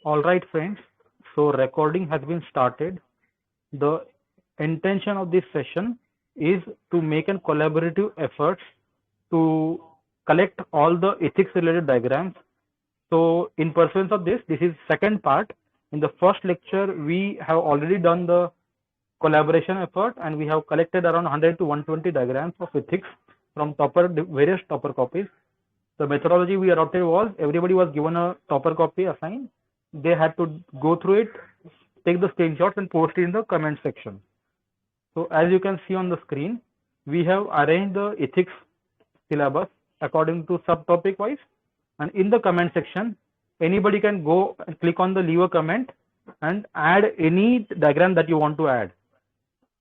All right, friends. So recording has been started. The intention of this session is to make a collaborative effort to collect all the ethics related diagrams. So in pursuance of this is second part. In the first lecture, we have already done the collaboration effort and we have collected around 100 to 120 diagrams of ethics from various topper copies. The methodology we adopted was everybody was given a topper copy assigned. They had to go through it, take the screenshots and post it in the comment section. So as you can see on the screen, we have arranged the ethics syllabus according to subtopic wise, and in the comment section, anybody can go and click on the leave a comment and add any diagram that you want to add.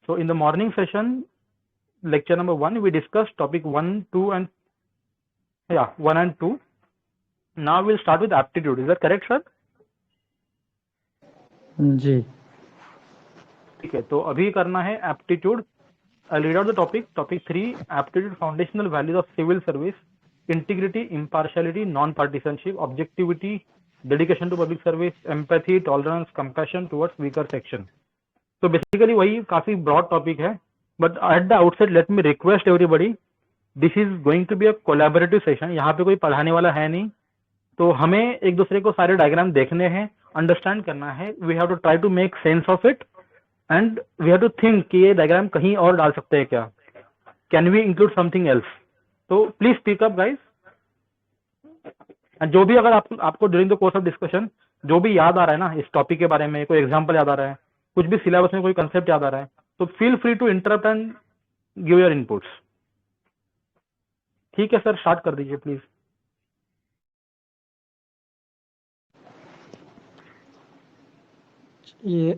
So in the morning session, lecture number 1, we discussed topic 1, 2 and 1 and 2. Now we'll start with aptitude. Is that correct, sir? जी ठीक है, तो अभी करना है aptitude. I'll read out the topic. Topic 3, aptitude foundational values of civil service: integrity, impartiality, non-partisanship, objectivity, dedication to public service, empathy, tolerance, compassion towards weaker section. So basically वही काफी broad topic है, but at the outset let me request everybody, this is going to be a collaborative session. यहाँ पे कोई पढ़ाने वाला है नहीं, तो हमें एक दूसरे को सारे डायग्राम देखने हैं, अंडरस्टैंड करना है. We have to try to make sense of it and we have to think कि ये डायग्राम कहीं और डाल सकते हैं क्या, can we include something else. तो प्लीज स्पीक अप गाइस. जो भी अगर आपको during the course of discussion जो भी याद आ रहा है ना इस टॉपिक के बारे में, कोई एग्जांपल याद आ रहा है, कुछ भी सिलेबस में कोई कंसेप्ट याद आ रहा है, तो feel free to interrupt and give your inputs. ठीक है सर, स्टार्ट कर दीजिए प्लीज. ये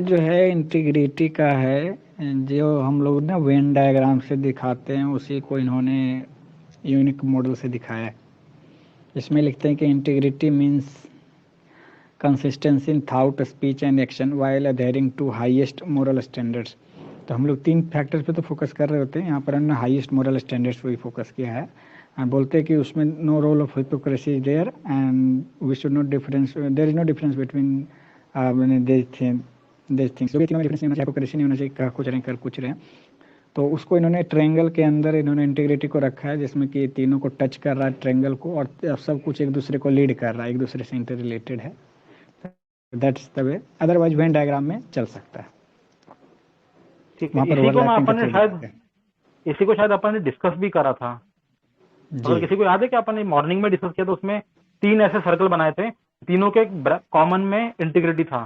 जो है इंटीग्रिटी का है, जो हम लोग ना वेन डायग्राम से दिखाते हैं उसी को इन्होंने यूनिक मॉडल से दिखाया है. इसमें लिखते हैं कि integrity means consistency in thought, speech and action while adhering to highest moral standards. तो हम लोग 3 फैक्टर्स पे तो फोकस कर रहे होते हैं, यहाँ पर हमने हाईएस्ट मोरल स्टैंडर्ड्स पे फोकस किया है. एंड बोलते हैं कि उसमें no role of hypocrisy is there and we should not difference, there is no difference between this things. Hypocrisy नहीं होना चाहिए, कह कुछ रहे कर कुछ रहे. तो उसको इन्होंने ट्रायंगल के अंदर इन्होंने इंटीग्रिटी को रखा है, जिसमें कि तीनों को टच कर रहा है ट्रायंगल को, और सब कुछ एक दूसरे को लीड कर रहा है, एक दूसरे से इंटर रिलेटेड है. That's the way. Otherwise Venn diagram में चल सकता है. ठीक है, इसी को शायद अपन ने डिस्कस भी करा था. अगर किसी को याद है कि अपन ने मॉर्निंग में डिस्कस किया, तो उसमें 3 ऐसे सर्कल बनाए थे, तीनों के कॉमन में इंटीग्रिटी था.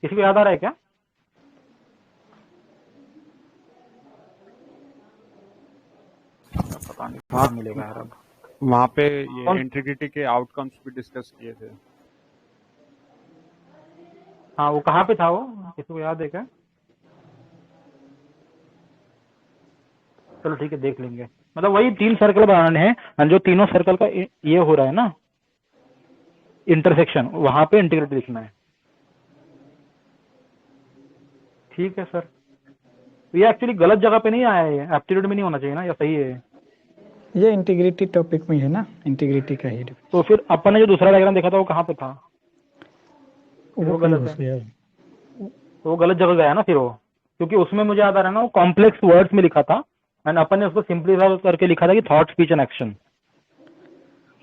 किसी को याद आ रहा है क्या? पता नहीं कहाँ मिलेगा यार. अब वहाँ पे ये इंटीग्रिटी के आउटकम्स भी डिस्कस किए थे. हाँ, वो कहाँ पे था, वो किसी को याद है क्या? चलो ठीक है, देख लेंगे. मतलब वही 3 सर्कल बनाने हैं, और जो तीनों सर्कल का ये हो रहा है ना इंटरसेक्शन, वहां पे इंटीग्रिटी लिखना है. ठीक है सर. ये एक्चुअली गलत जगह पे नहीं आया है, एप्टीट्यूड में नहीं होना चाहिए ना, या सही है? ये इंटीग्रिटी टॉपिक में है ना, इंटीग्रिटी का ही. तो फिर अपन ने जो दूसरा डायग्राम देखा था वो कहाँ पे था? वो गलत है, तो वो गलत जगह गया ना फिर वो, क्योंकि उसमें मुझे याद आ रहा है ना, वो कॉम्प्लेक्स वर्ड्स में लिखा था एंड अपन ने उसको सिंपलीफाई करके लिखा था कि थॉट, स्पीच एंड एक्शन.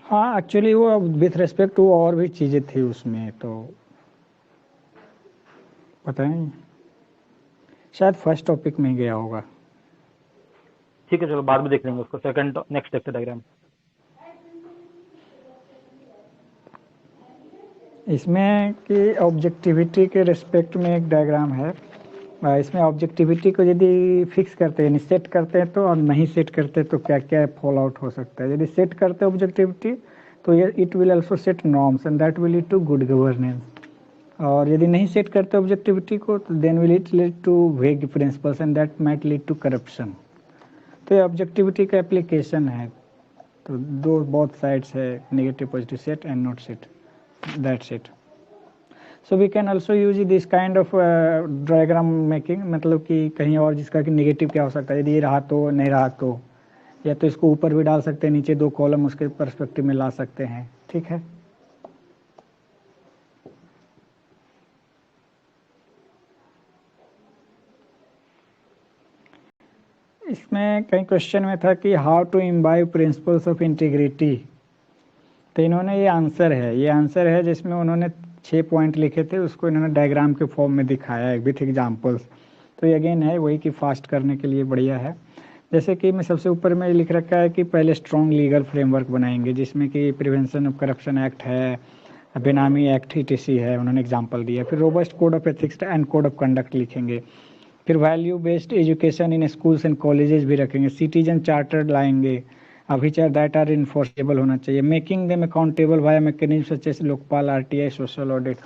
हाँ, एक्चुअली वो विथ रेस्पेक्ट टू और भी चीजें थी उसमें, तो पता नहीं, शायद फर्स्ट टॉपिक में गया होगा. ठीक है, चलो बाद में देख लेंगे उसको. सेकंड नेक्स्ट देखते डायग्राम. इसमें कि ऑब्जेक्टिविटी के रिस्पेक्ट में एक डायग्राम है. इसमें ऑब्जेक्टिविटी को यदि फिक्स करते हैं, यानी सेट करते हैं तो, और नहीं सेट करते तो क्या क्या फॉल आउट हो सकता है. यदि सेट करते हैं ऑब्जेक्टिविटी तो ये it will also set norms and that will lead to good governance. और यदि नहीं सेट करते ऑब्जेक्टिविटी को तो then will it lead to vague principles and that might lead to corruption. तो ये ऑब्जेक्टिविटी का एप्लीकेशन है. तो दो बोथ साइड्स है, negative positive set and not set. That's it. So we can also use this kind of diagram making, मतलब कि कहीं और जिसका कि नेगेटिव क्या हो सकता है, यदि ये रहा तो, नहीं रहा तो, या तो इसको ऊपर भी डाल सकते हैं, नीचे 2 कॉलम उसके पर्सपेक्टिव में ला सकते हैं। ठीक है, इसमें कई क्वेश्चन में था कि how to imbibe principles of integrity. तो इन्होंने ये आंसर है जिसमें उन्होंने 6 पॉइंट लिखे थे, उसको इन्होंने डायग्राम के फॉर्म में दिखाया है विथ एग्जांपल्स। तो ये अगेन है वही कि फास्ट करने के लिए बढ़िया है। जैसे कि मैं सबसे ऊपर में लिख रखा है कि पहले स्ट्रॉन्ग लीगल फ्रेमवर्क बनाएंगे, जिसमें कि प्रिवेंशन ऑफ करप्शन एक्ट है, बेनामी एक्ट ETC है, उन्होंने एग्जाम्पल दिया। फिर robust code of ethics and code of conduct लिखेंगे। फिर value based education in schools and colleges भी रखेंगे। सिटीजन चार्टर लाएंगे, फीचर दैट आर इन्फोर्सेबल होना चाहिए। Making them accountable via mechanism such as Lokpal, RTI, social audit.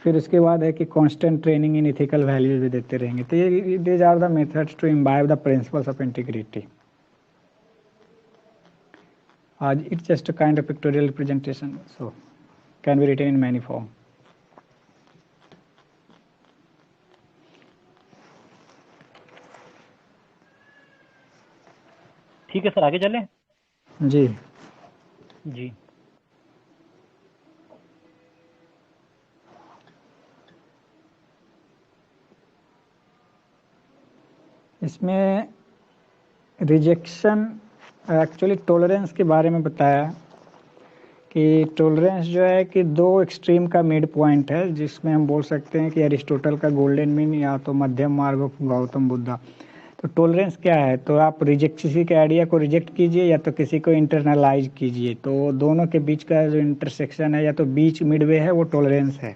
फिर उसके बाद है कि constant training in ethical values भी देते रहेंगे। तो ये these are the methods to imbibe the principles of integrity. आज it's just a kind of pictorial representation, so can be written in many form. ठीक है सर, आगे चलें। जी जी। इसमें रिजेक्शन एक्चुअली टॉलरेंस के बारे में बताया कि टॉलरेंस जो है कि 2 एक्सट्रीम का मिड पॉइंट है, जिसमें हम बोल सकते हैं कि अरिस्टोटल का गोल्डन मीन या तो मध्यम मार्ग ऑफ गौतम बुद्धा। तो टॉलरेंस क्या है, तो आप किसी के आइडिया को रिजेक्ट कीजिए या तो किसी को इंटरनलाइज कीजिए। तो दोनों के बीच का जो इंटरसेक्शन है या तो बीच मिडवे है, वो टॉलरेंस है।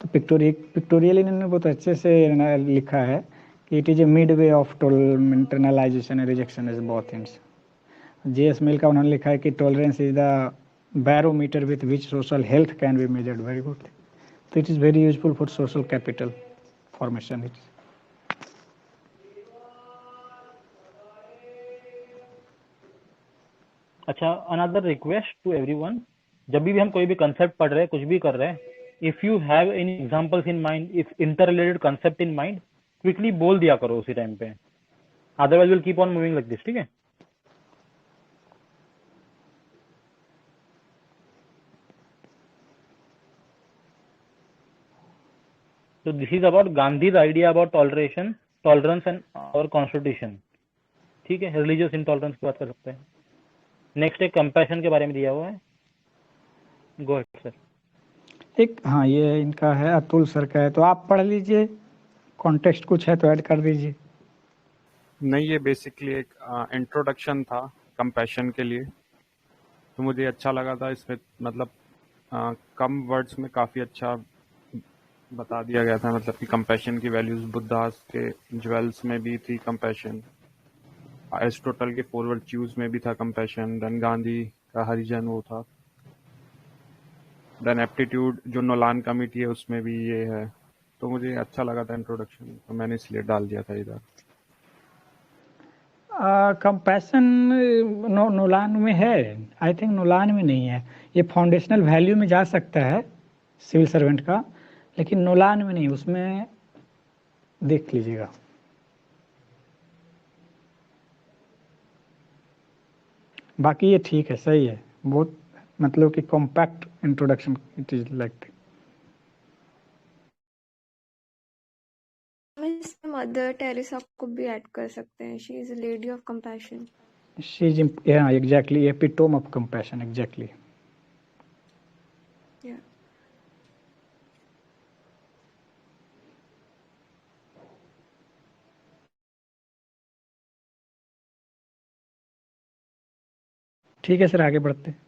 तो पिक्टोरियल इन्होंने बहुत अच्छे से लिखा है कि it is a midway of internalisation and rejection is both ends. JS Mill का उन्होंने लिखा है कि tolerance is the barometer with which social health can be measured. Very good. तो it is very useful for social capital formation. अच्छा, another request to everyone, जब भी हम कोई भी कंसेप्ट पढ़ रहे हैं, कुछ भी कर रहे हैं, if you have any examples in mind, if interrelated concept in mind, quickly बोल दिया करो उसी टाइम पे, otherwise will keep on moving like this. ठीक है, तो this is about Gandhi's idea about toleration, tolerance and our constitution. ठीक है, रिलीजियस इंटॉलरेंस की बात कर सकते हैं। नेक्स्ट एक कंपैशन के बारे में दिया हुआ है, गो अहेड सर। एक हाँ, ये इनका है, अतुल सर का है, तो आप पढ़ लीजिए, कॉन्टेक्स्ट कुछ है तो ऐड कर दीजिए। नहीं, ये बेसिकली एक इंट्रोडक्शन था कंपैशन के लिए, तो मुझे अच्छा लगा था इसमें। मतलब कम वर्ड्स में काफ़ी अच्छा बता दिया गया था। मतलब कि कंपैशन की वैल्यूज बुद्धास के ज्वेल्स में भी थी कंपैशन, एरिस्टोटल के 4 वर्च्यूज में भी था कंपैशन, देन गांधी का हरिजन वो था, देन एप्टीट्यूड जो नोलान कमिटी है उसमें भी ये है। तो मुझे अच्छा लगा था इंट्रोडक्शन, तो मैंने इसलिए डाल दिया था इधर। कंपैशन नोलान में है, आई थिंक नोलान में नहीं है। ये फाउंडेशनल वैल्यू में जा सकता है सिविल सर्वेंट का, लेकिन नोलान में नहीं, उसमें देख लीजिएगा। बाकी ये ठीक है, सही है, बहुत मतलब कि compact introduction it is like. Mother Teresa को भी ऐड कर सकते हैं, she is a lady of compassion. She is exactly epitome of compassion, exactly. ठीक है सर, आगे बढ़ते हैं।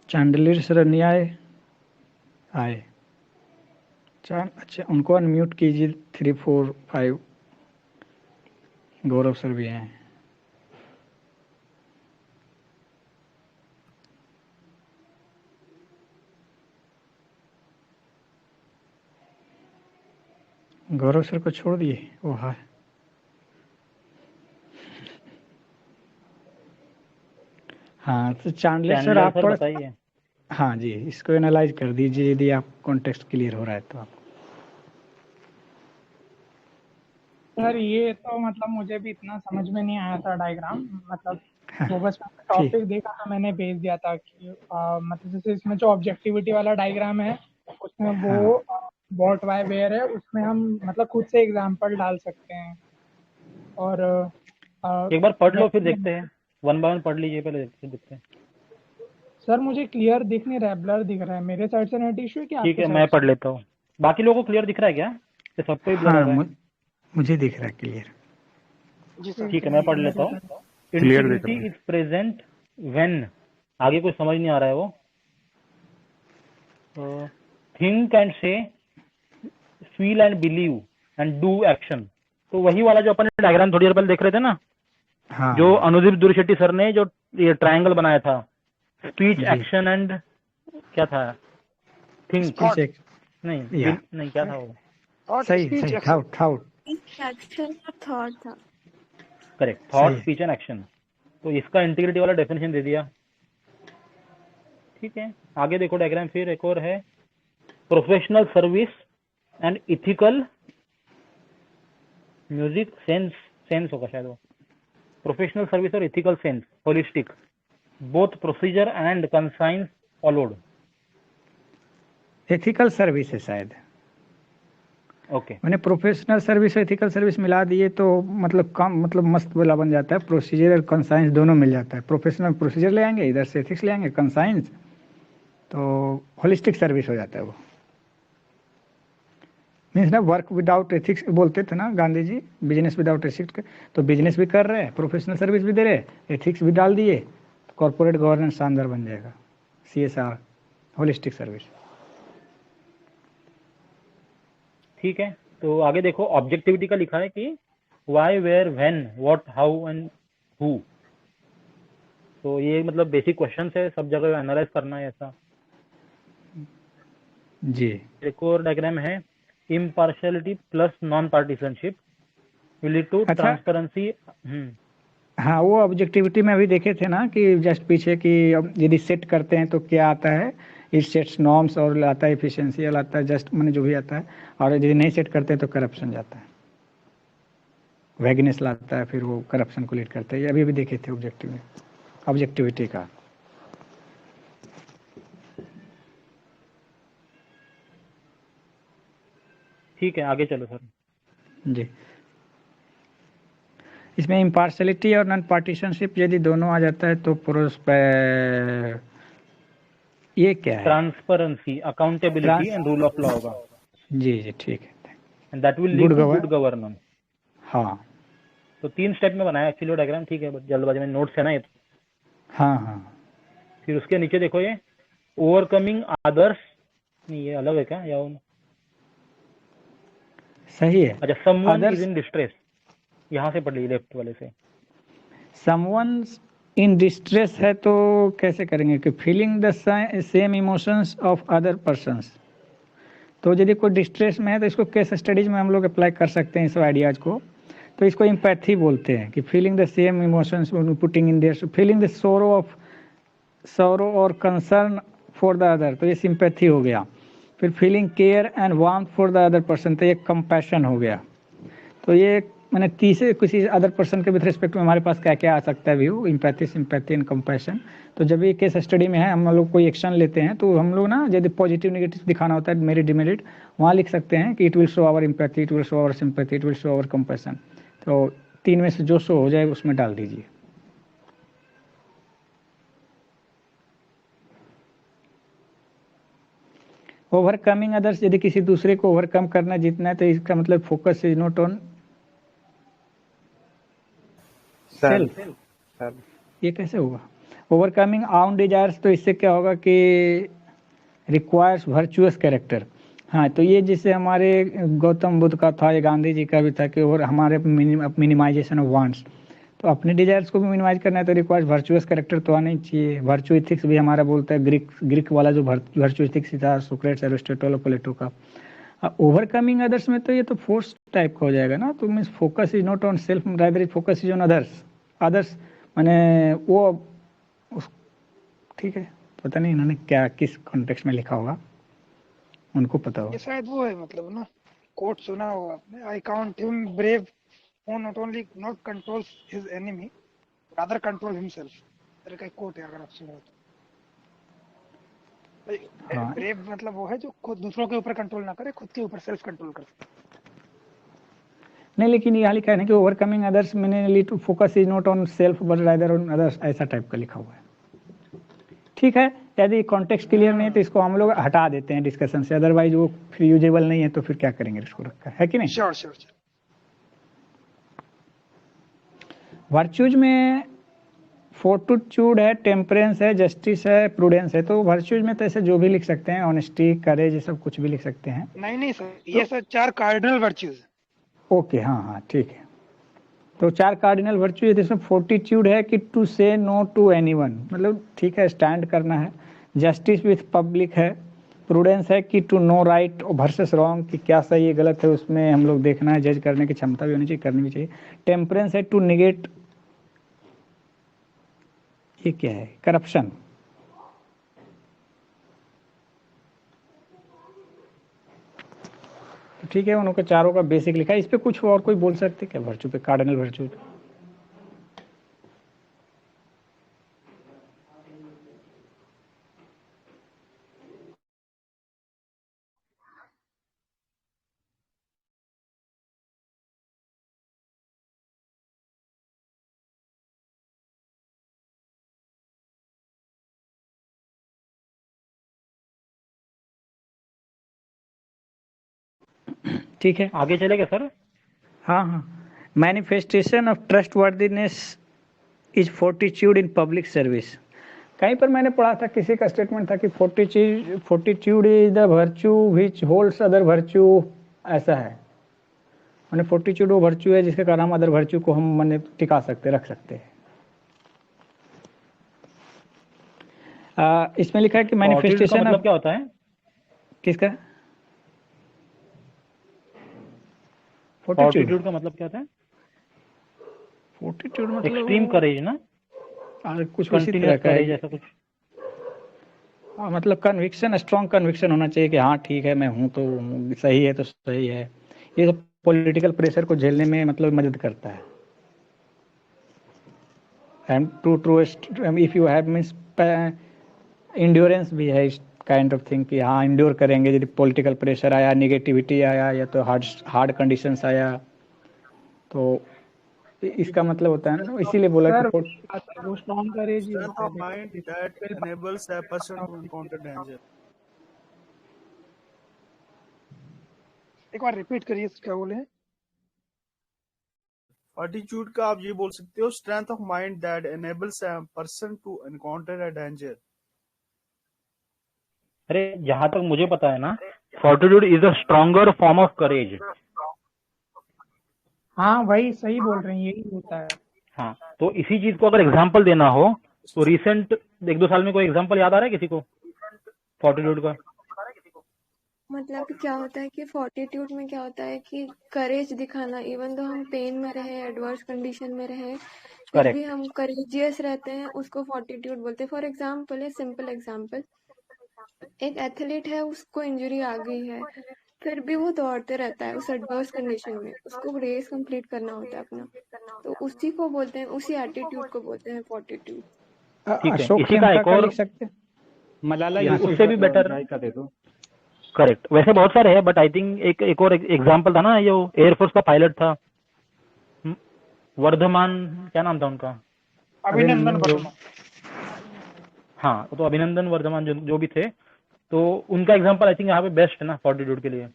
चांडलियर सर नहीं आए? आए। अच्छा, उनको अनम्यूट कीजिए। 3, 4, 5 गौरव सर भी हैं। गौरव सर को छोड़ दिए, वो है। हाँ, तो चांडलर सर आप बताइए। हाँ जी, इसको एनालाइज कर दीजिए यदि आप कॉन्टेक्स्ट क्लियर हो रहा है तो आप। सर ये तो मतलब मुझे भी इतना समझ में नहीं आया था डायग्राम, मतलब वो बस ठीक। टॉपिक देखा तो मैंने भेज दिया था कि मतलब जैसे इसमें जो ऑब्जेक्टिविटी वाला डायग्राम है उसमें वो व्हाट व्हाई वेयर है, उसमें हम मतलब खुद से एग्जांपल डाल सकते हैं। और एक बार पढ़ लो फिर देखते हैं, वन बाय वन पढ़ लीजिए पहले, फिर देखते हैं। सर मुझे क्लियर दिख नहीं रहा है, ब्लर दिख रहा है। मेरे साइड से नेट इशू है कि ठीक आपके है, मैं साइड से? पढ़ लेता हूँ। बाकी लोगों को क्लियर दिख रहा है क्या, कि सबको ही ब्लर आ हाँ, रहा है? मुझे दिख रहा है क्लियर। ठीक है, मैं पढ़ लेता हूँ। क्लियर दिख इंटीग्रिटी रहा है। इज प्रेजेंट व्हेन, आगे कुछ समझ नहीं आ रहा है वो। थिंक एंड से, feel and believe and do action. तो वही वाला जो अपन ने डायग्राम थोड़ी देर पहले देख रहे थे ना, हाँ जो अनुदीप दुर्शेट्टी सर ने जो ये ट्रायंगल बनाया था, स्पीच जी। एक्शन एंड क्या था, थिंक Speech नहीं या नहीं क्या था वो, सही थाउट एक्शन और थॉट था। करेक्ट, थॉट सही है। Speech and action. तो इसका इंटीग्रिटी वाला डेफिनेशन दे दिया। ठीक है, आगे देखो डायग्राम, फिर एक और है professional service and ethical music sense, sense होगा शायद वो, प्रोफेशनल सर्विस और ethical sense holistic, both procedure and conscience followed. Ethical service है शायद। ओके, मैंने प्रोफेशनल सर्विस और एथिकल सर्विस मिला दिए तो मतलब काम मतलब मस्त बोला बन जाता है। प्रोसीजर और कंसाइंस दोनों मिल जाता है। प्रोफेशनल प्रोसीजर ले आएंगे, इधर से एथिक्स ले आएंगे, कंसाइंस, तो होलिस्टिक सर्विस हो जाता है वो। मीन्स ना वर्क विदाउट एथिक्स बोलते थे ना Gandhi ji, business without ethics. तो बिजनेस भी कर रहे हैं, प्रोफेशनल सर्विस भी दे रहे हैं, एथिक्स भी डाल दिए, तो कॉर्पोरेट गवर्नेंस शानदार बन जाएगा। CSR, holistic service. ठीक है। तो आगे देखो, ऑब्जेक्टिविटी का लिखा है कि why, where, when, what, how and who. तो ये मतलब बेसिक क्वेश्चन है, सब जगह एनालाइज करना है ऐसा। जी। एक और डायग्राम है, impartiality plus non partisanship will lead to अच्छा, ट्रांसपेरेंसी। हाँ वो ऑब्जेक्टिविटी में अभी देखे थे ना कि जस्ट पीछे कि अब यदि सेट करते हैं तो क्या आता है, इट सेट्स नॉर्म्स और आता है एफिशिएंशियल आता है, जस्ट मैंने जो भी आता है। और यदि नहीं सेट करते हैं तो करप्शन जाता है, वैगनेस लाता है, फिर वो करप्शन को लीड करता है। ये अभी भी देखे थे ऑब्जेक्टिविटी का। ठीक है, आगे चलो सर। जी, इसमें इम्पार्शलिटी और नॉन पार्टीशनशिप यदि दोनों आ जाता है तो ये क्या है? Transparency, accountability and rule of law होगा। जी जी ठीक है। And that will lead good to good govern, governance. हाँ तो 3 स्टेप में बनाया एक्चुअली डायग्राम, ठीक है, बट जल्दबाजी में नोट्स है ना ये तो। हाँ हाँ फिर उसके नीचे देखो, ये ओवरकमिंग अदर्स, नहीं ये अलग है क्या, या सही है। अच्छा, someone is others, in distress, यहाँ से पढ़ लीजिए लेफ्ट वाले से। समवन इन डिस्ट्रेस है तो कैसे करेंगे कि feeling the same emotions of other persons. तो यदि कोई डिस्ट्रेस में है तो इसको केस स्टडीज में हम लोग अप्लाई कर सकते हैं इस आइडियाज को। तो इसको इम्पैथी बोलते हैं कि feeling the same emotions, putting in their, feeling the सोरो और कंसर्न फॉर द अदर, तो ये सिंपैथी हो गया। फिर feeling care and warmth for the other person, तो ये कंपैशन हो गया। तो ये मैंने तीसरे किसी अदर पर्सन के विथ रिस्पेक्ट में हमारे पास क्या क्या आ सकता है view, empathy, sympathy and compassion. तो जब ये केस स्टडी में है, हम लोग कोई एक्शन लेते हैं तो हम लोग ना यदि पॉजिटिव नेगेटिव दिखाना होता है, मेरिट डिमेरिट, वहाँ लिख सकते हैं कि it will show our empathy, it will show our sympathy, it will show our compassion. तो 3 में से जो शो हो जाए उसमें डाल दीजिए। ओवरकमिंग अदर्स, यदि किसी दूसरे को ओवरकम करना जीतना है तो इसका मतलब focus is not on self. ये कैसे होगा? ओवरकमिंग आउन डिजायर्स, तो इससे क्या होगा कि रिक्वायर्स वर्चुअस कैरेक्टर। हाँ, तो ये जिससे हमारे गौतम बुद्ध का था, ये गांधी जी का भी था कि और हमारे मिनिमाइजेशन ऑफ वांट्स, तो अपने डिजायर्स को भी मिनिमाइज करना है तो रिक्वायर्स वर्चुअस कैरेक्टर तो आना ही चाहिए। वर्चू इथिक्स भी हमारा बोलता है, ग्रीक वाला जो वर्चू इथिक्स था, सोक्रेट्स, एरिस्टोटल और प्लेटो का। ओवरकमिंग अदर्स में तो ये तो फोर्स टाइप का हो जाएगा ना। तो means focus is not on self, rather is focus is on others. Others माने वो, ठीक है, पता नहीं इन्होंने क्या किस कॉन्टेक्स्ट में लिखा होगा, उनको पता होगा। ये शायद वो है मतलब ना, कोट सुना होगा आपने, I count him brave who not only not controls his enemy rather control himself, तरह का कोट है अगर आप सुनो तो। हाँ ब्रेव मतलब वो है जो खुद दूसरों के ऊपर कंट्रोल ना करे, खुद के ऊपर सेल्फ कंट्रोल करे। नहीं, लेकिन यहाँ लिखा है ना कि overcoming others mainly to focus is not on self but rather on others, ऐसा टाइप का लिखा हुआ है। ठीक है, यदि कॉन्टेक्स्ट क्लियर नहीं है तो इसको हम लोग हटा देते हैं डिस्कशन से, अदरवाइज वो फिर यूजेबल नहीं है तो फिर क्या करेंगे इसको रखकर, है कि नहीं। Sure sure. वर्च्यूज में फोर्टिट्यूड है, टेम्परेंस है, जस्टिस है, प्रूडेंस है। तो वर्च्यूज में तो ऐसे जो भी लिख सकते हैं, ऑनेस्टी, करेज, ये सब कुछ भी लिख सकते हैं। नहीं सर, ये सर 4 कार्डिनल वर्च्यूज। ओके, हाँ ठीक है। तो 4 कार्डिनल वर्च्यू है, इसमें फोर्टिट्यूड है कि टू से नो टू एनीवन, मतलब ठीक है स्टैंड करना है। जस्टिस विथ पब्लिक है। प्रूडेंस है कि to know right versus wrong, कि क्या सही है गलत है उसमें हम लोग देखना है, जज करने की क्षमता भी होनी चाहिए, करनी भी चाहिए। टेम्परेंस है टू निगेट, ये क्या है, करप्शन। ठीक है, उनके चारों का बेसिक लिखा है। इस पे कुछ और कोई बोल सकते क्या वर्चू पे, कार्डिनल वर्चू पे? ठीक है, आगे चलेगा सर। हाँ हाँ। Manifestation of trust worthiness is fortitude in public service. कहीं पर मैंने पढ़ा था, किसी का स्टेटमेंट था कि fortitude is the virtue which holds other virtue, ऐसा है। मैंने फोर्टिट्यूड वो वर्च्यू है जिसके कारण हम अदर वर्च्यू को हम मैंने टिका सकते, रख सकते हैं। इसमें लिखा है कि मैनिफेस्टेशन मतलब क्या होता है, किसका? फोर्टिट्यूड का मतलब क्या होता है? फोर्टिट्यूड मतलब एक्सट्रीम करेज ना, कुछ उसी तरह का है ऐसा कुछ। हाँ, मतलब कन्विक्शन, स्ट्रॉन्ग कन्विक्शन होना चाहिए कि हाँ ठीक है मैं हूँ तो सही है तो सही है। ये सब पॉलिटिकल प्रेशर को झेलने में मतलब मदद करता है। And two if you have means endurance भी है, इस काइंड ऑफ थिंग कि हाँ इंड्योर करेंगे यदि पॉलिटिकल प्रेशर आया, निगेटिविटी आया, या तो हार्ड कंडीशंस आया, तो इसका मतलब होता है ना, इसीलिए बोला कि वो स्ट्रॉन्ग करेज ही Strength होता of mind that enables a person to encounter danger. एक बार रिपीट करिए, क्या बोले हैं? Fortitude का आप ये बोल सकते हो, strength of mind that enables a person to encounter a danger. अरे जहां तक मुझे पता है ना, fortitude is a stronger form of courage. हाँ वही सही बोल रहे हैं, यही होता है। हाँ, तो इसी चीज को अगर एग्जांपल देना हो तो रिसेंट 1-2 साल में कोई एग्जांपल याद आ रहा है किसी को फोर्टिट्यूड का? मतलब क्या होता है कि फोर्टिट्यूड में क्या होता है कि करेज दिखाना, इवन तो हम पेन में रहे, एडवर्स कंडीशन में रहे, फिर भी हम करेजियस रहते हैं, उसको फोर्टिट्यूड बोलते हैं। फॉर एग्जाम्पल, सिंपल एग्जाम्पल, एक एथलीट है, उसको इंजरी आ गई है, फिर भी वो दौड़ते रहता है उस एडवर्स कंडीशन में, उसको रेस कंप्लीट करना होता है अपना, तो उसी को बोलते हैं, उसी एटीट्यूड को बोलते हैं फोर्टिट्यूड। अशोक खेमका का लिख सकते हैं, मलाला उससे भी बेटर का दे दो। करेक्ट, वैसे बहुत सारे हैं बट आई थिंक एक और एग्जांपल था ना, ये एयरफोर्स का पायलट था, वर्धमान, क्या नाम था उनका? अभिनंदन वर्धमान। हाँ, तो अभिनंदन वर्धमान जो भी थे, तो उनका एग्जांपल आई थिंक यहाँ पे बेस्ट है ना फोर्टिट्यूड के लिए।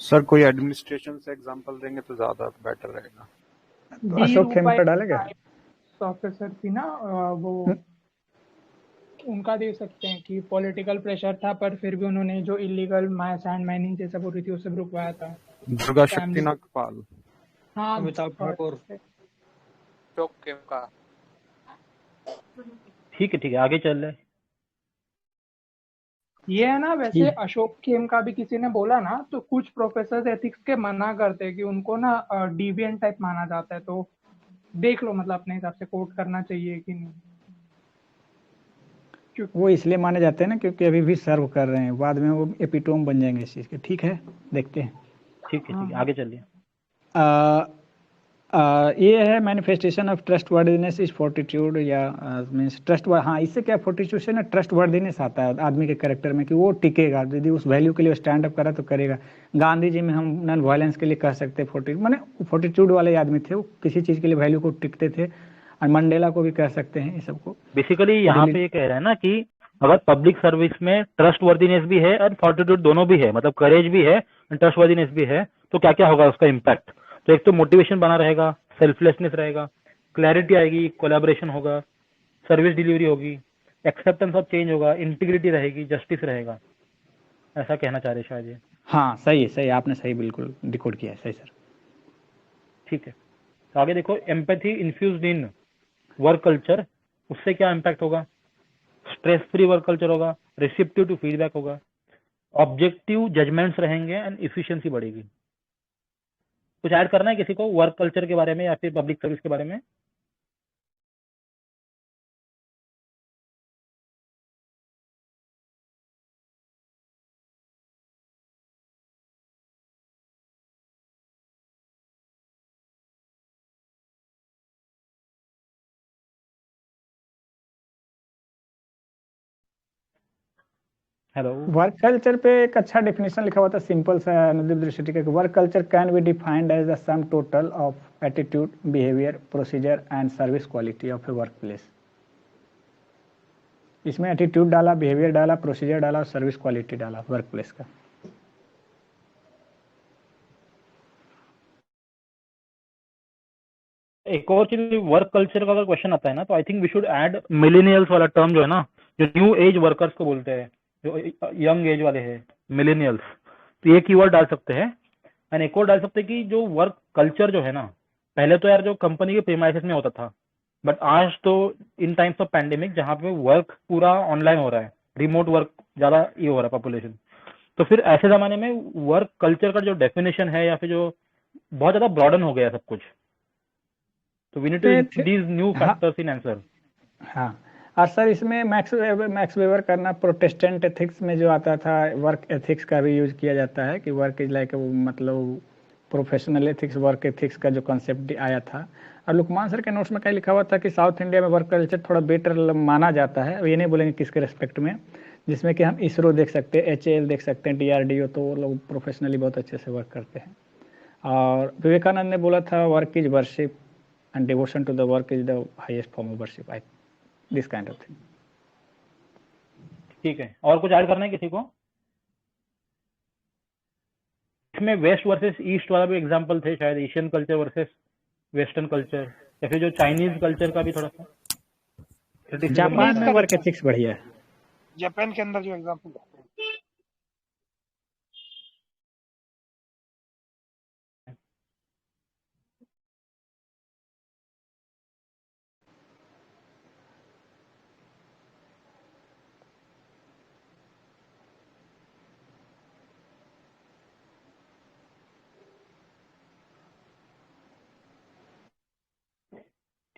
सर कोई एडमिनिस्ट्रेशन से एग्जांपल देंगे तो ज्यादा बेटर रहेगा। अशोक खेमका डालेगा, ऑफिसर थी ना वो, उनका दे सकते हैं कि पॉलिटिकल प्रेशर था पर फिर भी उन्होंने जो इलीगल सैंड माइनिंग जैसा हो रही थी उससे रुकवाया था। दुर्गा शक्ति नागपाल। हाँ, अमिताभ ठाकुर। ठीक है, आगे चल रहे। ये है ना, वैसे अशोक खेमका भी किसी ने बोला ना, तो कुछ प्रोफेसर एथिक्स के मना करते हैं कि उनको ना डिविएंट टाइप माना जाता है, तो देख लो मतलब अपने हिसाब से कोट करना चाहिए कि नहीं। वो इसलिए माने जाते हैं ना क्योंकि अभी भी सर्व कर रहे हैं, बाद में वो एपिटोम बन जाएंगे इस चीज के। ठीक है, देखते हैं। ठीक है, आगे चलिए। ये है manifestation of trust worthiness is fortitude, या मीन्स ट्रस्ट। हाँ, इससे क्या फोर्टिट्यूड से ना ट्रस्ट वर्दीनेस आता है आदमी के कैरेक्टर में, कि वो टिकेगा, यदि उस वैल्यू के लिए स्टैंड अप करा तो करेगा। गांधी जी में हम नॉन वायलेंस के लिए कह सकते हैं फोर्टिट्यूड वाले आदमी थे, वो किसी चीज के लिए वैल्यू को टिकते थे। और मंडेला को भी कह सकते हैं, ये सबको। बेसिकली यहाँ पे ये कह रहा है ना कि अगर पब्लिक सर्विस में ट्रस्ट वर्दीनेस भी है और फोर्टिट्यूड दोनों भी है, मतलब करेज भी है और ट्रस्ट वर्दीनेस भी है, तो क्या क्या होगा उसका इम्पैक्ट। तो एक तो मोटिवेशन बना रहेगा, सेल्फलेसनेस रहेगा, क्लैरिटी आएगी, कोलैबोरेशन होगा, सर्विस डिलीवरी होगी, एक्सेप्टेंस ऑफ चेंज होगा, इंटीग्रिटी रहेगी, जस्टिस रहेगा। ऐसा कहना चाह रहे शायद ये। हाँ, सही है, सही, आपने सही बिल्कुल डिकोड किया है, सही सर। ठीक है, तो आगे देखो, empathy infused in work culture, उससे क्या इम्पैक्ट होगा। स्ट्रेस फ्री वर्क कल्चर होगा, रिसेप्टिव टू फीडबैक होगा, ऑब्जेक्टिव जजमेंट्स रहेंगे एंड इफिशिएंसी बढ़ेगी। कुछ ऐड करना है किसी को वर्क कल्चर के बारे में या फिर पब्लिक सर्विस के बारे में। हेलो, वर्क कल्चर पे एक अच्छा डेफिनेशन लिखा हुआ था, सिंपल सा, अनुदीप दृष्टि का। Work culture can be defined as the sum total of attitude, behaviour, procedure and service quality of a work place. इसमें एटीट्यूड डाला, बिहेवियर डाला, प्रोसीजर डाला और सर्विस क्वालिटी डाला वर्क प्लेस का। एक और चीज, वर्क कल्चर का अगर क्वेश्चन आता है ना, तो I think we should add millennials वाला टर्म जो है ना, जो न्यू एज वर्कर्स को बोलते हैं, जो यंग एज वाले हैं, मिलेनियल्स, तो ये कीवर्ड डाल सकते हैं। एंड एक और डाल सकते हैं कि जो वर्क कल्चर जो है ना, पहले तो यार जो कंपनी के प्रीमाइसेस में होता था, बट आज तो इन टाइम्स ऑफ पैंडेमिक जहाँ पे वर्क पूरा ऑनलाइन हो रहा है, रिमोट वर्क ज्यादा ये हो रहा है पॉपुलेशन, तो फिर ऐसे जमाने में वर्क कल्चर का जो डेफिनेशन है या फिर जो बहुत ज्यादा ब्रॉडन हो गया सब कुछ, तो we need to include new factors in answer. हाँ, और सर इसमें मैक्स वेबर करना प्रोटेस्टेंट एथिक्स में जो आता था, वर्क एथिक्स का भी यूज किया जाता है कि वर्क इज लाइक, मतलब प्रोफेशनल एथिक्स, वर्क एथिक्स का जो कॉन्सेप्ट आया था। और लुकमान सर के नोट्स में क्या लिखा हुआ था कि साउथ इंडिया में वर्क कल्चर थोड़ा बेटर माना जाता है, ये नहीं बोलेंगे किसके रेस्पेक्ट में, जिसमें कि हम इसरो देख सकते हैं, HAL देख सकते हैं, DRDO, तो वो लोग प्रोफेशनली बहुत अच्छे से वर्क करते हैं। और विवेकानंद ने बोला था work is worship and devotion to the work is the highest form of worship, this kind of thing। ठीक है, और कुछ ऐड करना है किसी को। इसमें वेस्ट वर्सेस ईस्ट वाला भी एग्जांपल थे शायद, Asian culture versus western culture, या फिर जो चाइनीज कल्चर का भी थोड़ा सा। जापान में वर्क एथिक्स बढ़िया है, जापान के अंदर जो एग्जांपल है।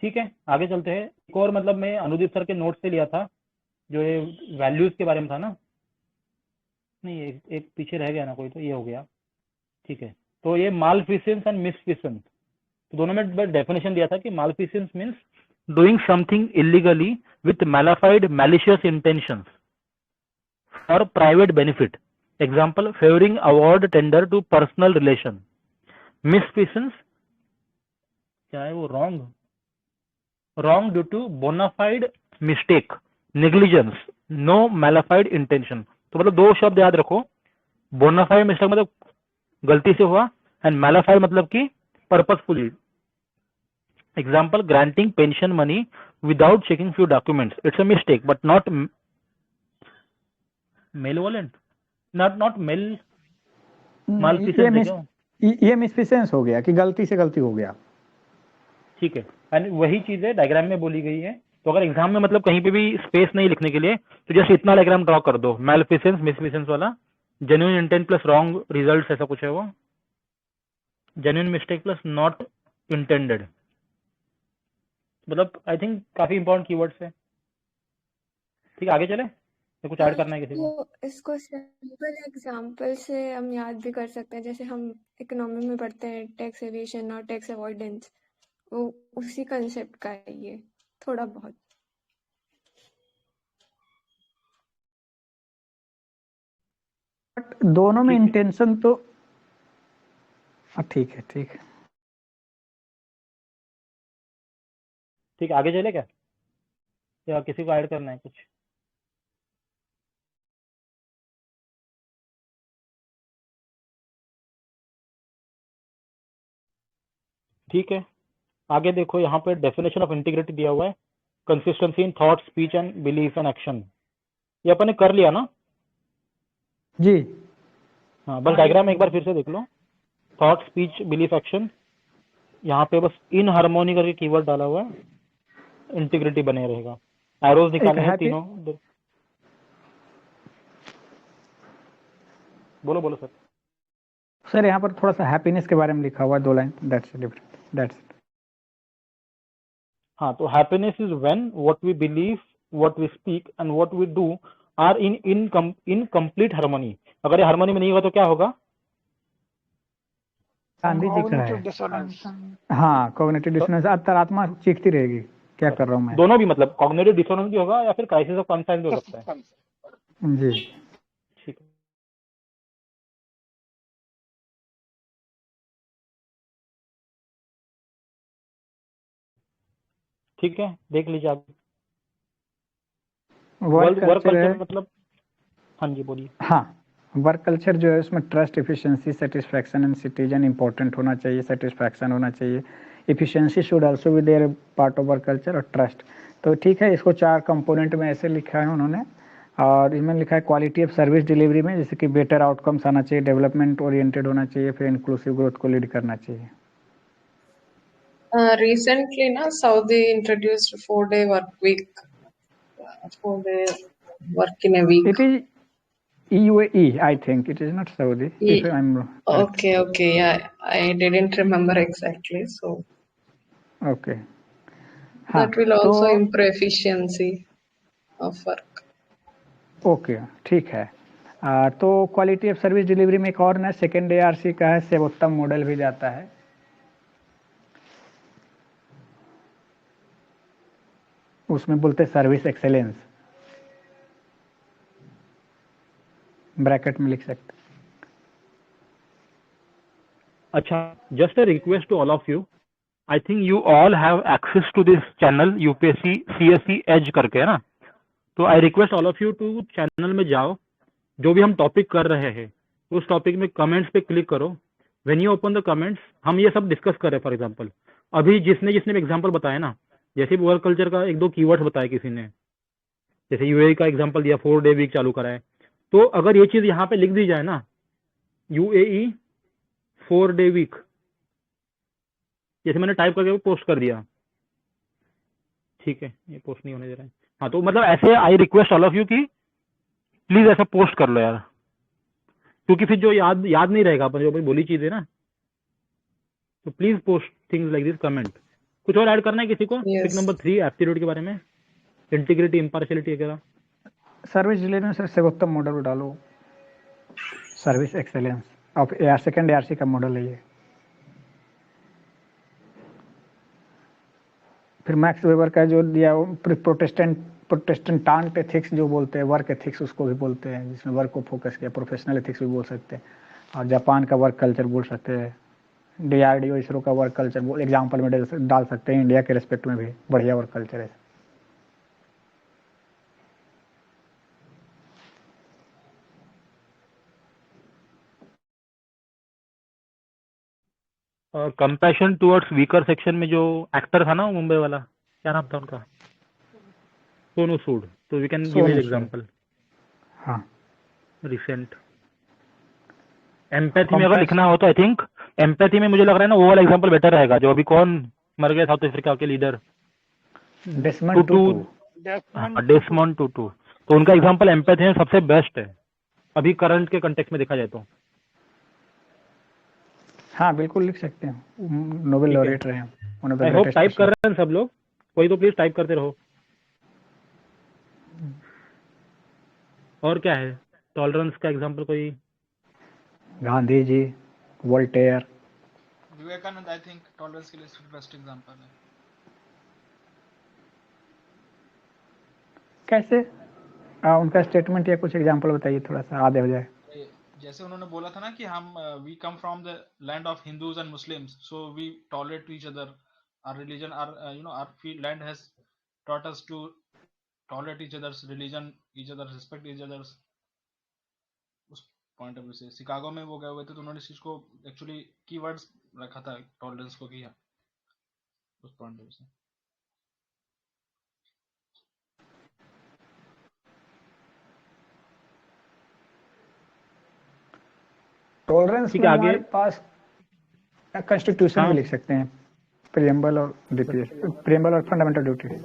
ठीक है, आगे चलते हैं। एक और, मतलब मैं अनुदीप सर के नोट से लिया था, जो ये वैल्यूज के बारे में था ना, नहीं एक पीछे रह गया ना कोई, तो ये हो गया। ठीक है, तो ये मालफिसेंस एंड मिसफिसेंस, तो दोनों में डेफिनेशन दिया था कि malfeasance means doing something illegally with malafide malicious intentions for private benefit, example favouring award tender to personal relation. Misfeasance क्या है वो, wrong due to bonafide mistake, negligence, no malafide intention. तो मतलब दो शब्द याद रखो, बोनाफाइड मिस्टेक मतलब गलती से हुआ, एंड मैलाफाइड मतलब कि purposefully. Example, granting pension money without checking few documents, it's a mistake but not malevolent, not mal malfeasance. ये मिसफिसेंस हो गया कि गलती से गलती हो गया। ठीक है, एंड वही चीजें डायग्राम में बोली गई है। तो अगर एग्जाम में मतलब कहीं पे भी स्पेस नहीं लिखने के लिए, तो जस्ट इतना डायग्राम ड्रॉ कर दो, मैलफिसेंस मिसफिसेंस वाला, genuine intent plus wrong results, ऐसा कुछ है वो, genuine mistake plus not intended. मतलब आई थिंक काफी इंपॉर्टेंट कीवर्ड्स है। ठीक है, आगे चले या कुछ ऐड करना है किसी को? तो इसको सिंपल एग्जांपल से हम याद भी कर सकते हैं, जैसे हम इकोनॉमी में पढ़ते हैं टैक्स एविएशन और टैक्स अवॉइडेंस, वो उसी कंसेप्ट का है ये थोड़ा बहुत। बट दोनों में ठीक है। इंटेंशन तो ठीक है ठीक है। ठीक है, आगे चले क्या या किसी को ऐड करना है कुछ? ठीक है, आगे देखो, यहाँ पे डेफिनेशन ऑफ इंटीग्रिटी दिया हुआ है, consistency in thought, speech and belief and action. ये अपन ने कर लिया ना जी। हाँ, बस डायग्राम एक बार फिर से देख लो। थॉट, स्पीच, बिलीफ, एक्शन, यहाँ पे बस इन हार्मोनी करके कीवर्ड डाला हुआ है, इंटीग्रिटी बने रहेगा। एरोज निकाले हैं तीनों। बोलो बोलो सर। सर यहाँ पर थोड़ा सा हैप्पीनेस के बारे में लिखा हुआ है 2 line, that's different, that's it. हाँ, तो happiness is when what we believe, what we speak and what we do are in complete harmony. अगर ये हार्मोनी में नहीं होगा तो क्या होगा? गांधी जी का है। Cognitive dissonance. हाँ, कॉग्निटिव डिसोनेंस, अंतरात्मा चीखती रहेगी क्या कर रहा हूँ मैं। दोनों भी, मतलब कॉग्निटिव डिसोनेंस भी होगा या फिर क्राइसिस ऑफ कॉन्शियस भी हो सकता है। जी। ठीक है, ठीक है, देख लीजिए आप। वर्क वर्क कल्चर है। कल्चर मतलब, हाँ जी बोलिए। हाँ, वर्क कल्चर जो है उसमें trust, efficiency, satisfaction and citizen important होना चाहिए, सेटिस्फैक्शन होना चाहिए, efficiency should also be there part of work culture, और ट्रस्ट। तो ठीक है, इसको 4 कंपोनेंट में ऐसे लिखा है उन्होंने, और इसमें लिखा है क्वालिटी ऑफ सर्विस डिलीवरी में, जैसे कि बेटर आउटकम्स आना चाहिए, डेवलपमेंट ओरिएंटेड होना चाहिए, फिर इंक्लूसिव ग्रोथ को लीड करना चाहिए। Recently, na Saudi introduced 4-day work week. 4-day work in a week. It is UAE, I think. It is not Saudi. If I'm correct. Okay, yeah, I didn't remember exactly, so Okay. हाँ, that will also तो improve efficiency of work. Okay, ठीक है। तो quality of service delivery में एक और ना second ARC का है, सेवोत्तम मॉडल भी जाता है। उसमें बोलते हैं सर्विस एक्सेलेंस, ब्रैकेट में लिख सकते। अच्छा, just a request to all of you, I think you all have access to this channel UPSC CSE as करके, है ना? तो I request all of you to channel में जाओ, जो भी हम टॉपिक कर रहे हैं उस टॉपिक में कमेंट्स पे क्लिक करो। When you open the comments, हम ये सब डिस्कस कर रहे हैं। फॉर एग्जांपल अभी जिसने जिसने एग्जांपल बताया ना, जैसे वर्क कल्चर का 1-2 कीवर्ड्स बताए किसी ने, जैसे यूएई का एग्जांपल दिया, 4-day वीक चालू करा है, तो अगर ये चीज यहाँ पे लिख दी जाए ना, UAE 4-day वीक, जैसे मैंने टाइप करके पोस्ट कर दिया, ठीक है, ये पोस्ट नहीं होने दे रहा है। हाँ, तो मतलब ऐसे आई रिक्वेस्ट ऑल ऑफ यू कि प्लीज ऐसा पोस्ट कर लो यार, क्योंकि फिर जो याद नहीं रहेगा अपन जो बोली चीज है ना, तो please post things like this comment. कुछ और ऐड करना है किसी को? Yes. पिक नंबर 3 एप्टीट्यूड के बारे में, इंटीग्रिटी, इम्पार्शियलिटी वगैरह। सर्विस डिलीवरी में सर सेवोत्तम मॉडल डालो, service excellence of second ARC का मॉडल है ये। फिर मैक्स वेबर का जो दिया प्रोटेस्टेंटांट एथिक्स जो बोलते हैं, वर्क एथिक्स उसको भी बोलते हैं, जिसमें वर्क को फोकस किया, प्रोफेशनल एथिक्स भी बोल सकते हैं, और जापान का वर्क कल्चर बोल सकते हैं, DRDO इसरो का वर्क कल्चर एग्जाम्पल में डाल सकते हैं। इंडिया के रेस्पेक्ट में भी बढ़िया वर्क कल्चर है। कंपैशन टुवर्ड्स वीकर सेक्शन में जो एक्टर था ना, मुंबई वाला, क्या नाम था उनका? सोनू सूद। तो we can give an example. हाँ, रिसेंट एम्पैथी में अगर लिखना हो तो आई थिंक एम्पैथी में मुझे लग रहा है ना वो वाला एग्जांपल बेटर रहेगा। जो अभी कौन मर गए साउथ अफ्रीका के leader, Desmond Tutu. Desmond Tutu, तो उनका एग्जांपल एम्पैथी में सबसे बेस्ट है अभी करंट के कंटेक्स्ट में देखा जाए तो। हाँ बिल्कुल लिख सकते हैं, नोबेल लॉरेट रहे हैं। आई होप टाइप कर रहे हैं सब लोग, कोई तो प्लीज टाइप करते रहो। और क्या है टॉलरेंस का एग्जांपल कोई? Gandhi ji, Voltaire. Vivekananda I think tolerance के लिए बेस्ट एग्जांपल है। कैसे? उनका स्टेटमेंट या कुछ एग्जांपल बताइए, थोड़ा सा आधे हो जाए। जैसे उन्होंने बोला था ना कि हम we come from the land of Hindus and Muslims, so we tolerate each other, our religion, our our land has taught us to tolerate each other's religion, each other's respect each other's। उस point of view से Chicago में वो गए हुए थे तो उन्होंने इस चीज को एक्चुअली कीवर्ड्स रखा था टॉलरेंस को किया उस पॉइंट ऑफ व्यू से। टॉलरेंस ठीक में है आगे। हमारे पास कॉन्स्टिट्यूशन हाँ भी लिख सकते हैं, प्रियम्बल और ड्यूटीज, प्रियम्बल और फंडामेंटल ड्यूटीज।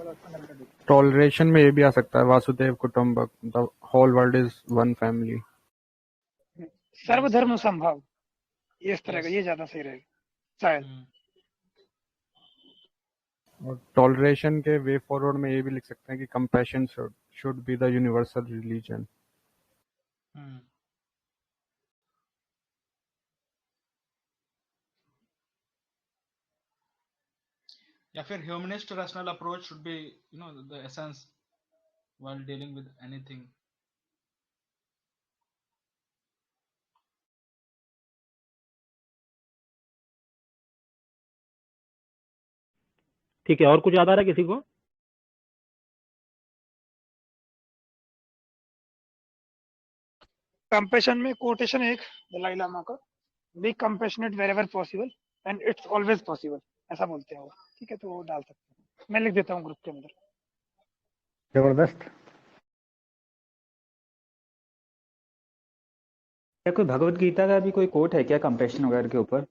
टॉलरेशन में ये भी आ सकता है वासुदेव कुटुंबक, the whole world is one family. सर्वधर्म संभाव, ये इस तरह का, ये ज्यादा सही रहेगा शायद। और टॉलरेशन के वे फॉरवर्ड में ये भी लिख सकते हैं कि compassion should be the universal religion. या फिर humanist rational approach should be the essence while dealing with anything. ठीक है, और कुछ याद आ रहा है किसी को? कंपैशन में कोटेशन एक दलाई लामा का, B compassionate wherever possible and it's always possible, ऐसा बोलते हैं वो। ठीक है, तो वो डाल सकते हैं, मैं लिख देता हूँ ग्रुप के अंदर। जबरदस्त। क्या कोई भगवत गीता का भी कोई कोट है क्या कंपैशन वगैरह के ऊपर?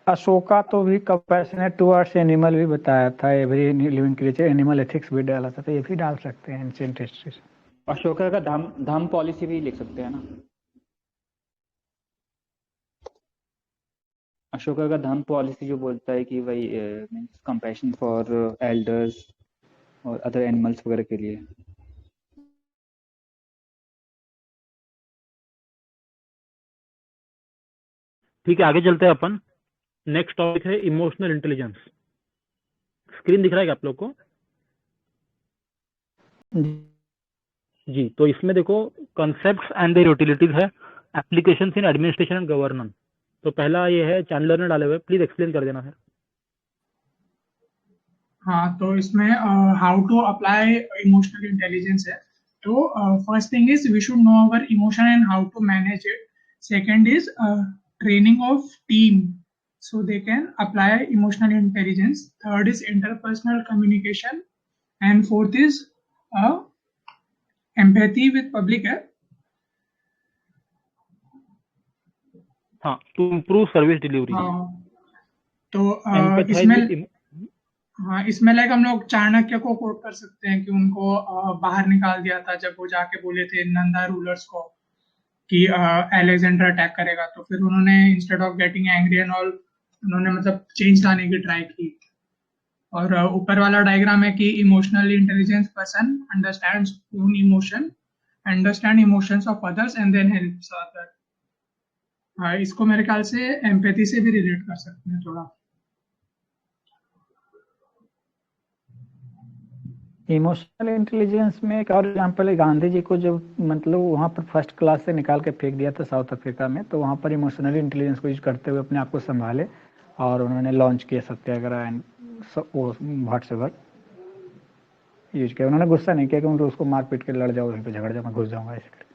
अशोका तो भी कंपैशनेट टुवर्ड्स एनिमल भी बताया था, every living creature, animal ethics भी डाला था, तो ये भी डाल सकते हैं एंशिएंट हिस्ट्री से। अशोका का धाम पॉलिसी भी लिख सकते हैं ना? अशोका का धाम पॉलिसी जो बोलता है कि वही मींस कंपैशन फॉर एल्डर्स और अदर एनिमल्स वगैरह के लिए। ठीक है, आगे चलते हैं अपन। नेक्स्ट टॉपिक है इमोशनल इंटेलिजेंस। स्क्रीन दिख रहा है क्या आप लोग को? जी, तो इसमें देखो कॉन्सेप्ट्स एंड देयर यूटिलिटीज है, applications in administration and governance. तो पहला ये है, चैंडलर ने डाले हुए, प्लीज एक्सप्लेन कर देना सर। हाँ, तो इसमें how to apply emotional intelligence है। तो first thing is we should know our emotion and how to manage it. Second is training of team so they can apply emotional intelligence. Third is interpersonal communication, and fourth is empathy with public है। हाँ, to improve service delivery. तो इसमें like हम लोग चाणक्य को coat कर सकते हैं कि उनको बाहर निकाल दिया था जब वो जाके बोले थे नंदा रूलर्स को कि अलेक्जेंडर अटैक करेगा, तो फिर उन्होंने instead of getting angry and all उन्होंने मतलब चेंज लाने की ट्राई की। और ऊपर वाला डायग्राम है कि emotional intelligence person understands own emotion, understand emotions of others and then helps other. इसको मेरे ख्याल से एम्पैथी से भी रिलेट कर सकते हैं थोड़ा। इमोशनल इंटेलिजेंस में एक और एग्जांपल है, गांधी जी को जब मतलब वहाँ पर फर्स्ट क्लास से निकाल के फेंक दिया था साउथ अफ्रीका में, तो वहाँ पर इमोशनल इंटेलिजेंस को यूज करते हुए अपने आप को संभाले और उन्होंने लॉन्च किया सत्याग्रह एंड व्हाट्सएवर यूज किया। उन्होंने गुस्सा नहीं किया कि उनको उसको मार पीट के लड़ जाओ, वहीं पे झगड़ जाओ, मैं घुस जाऊंगा ऐसे करके।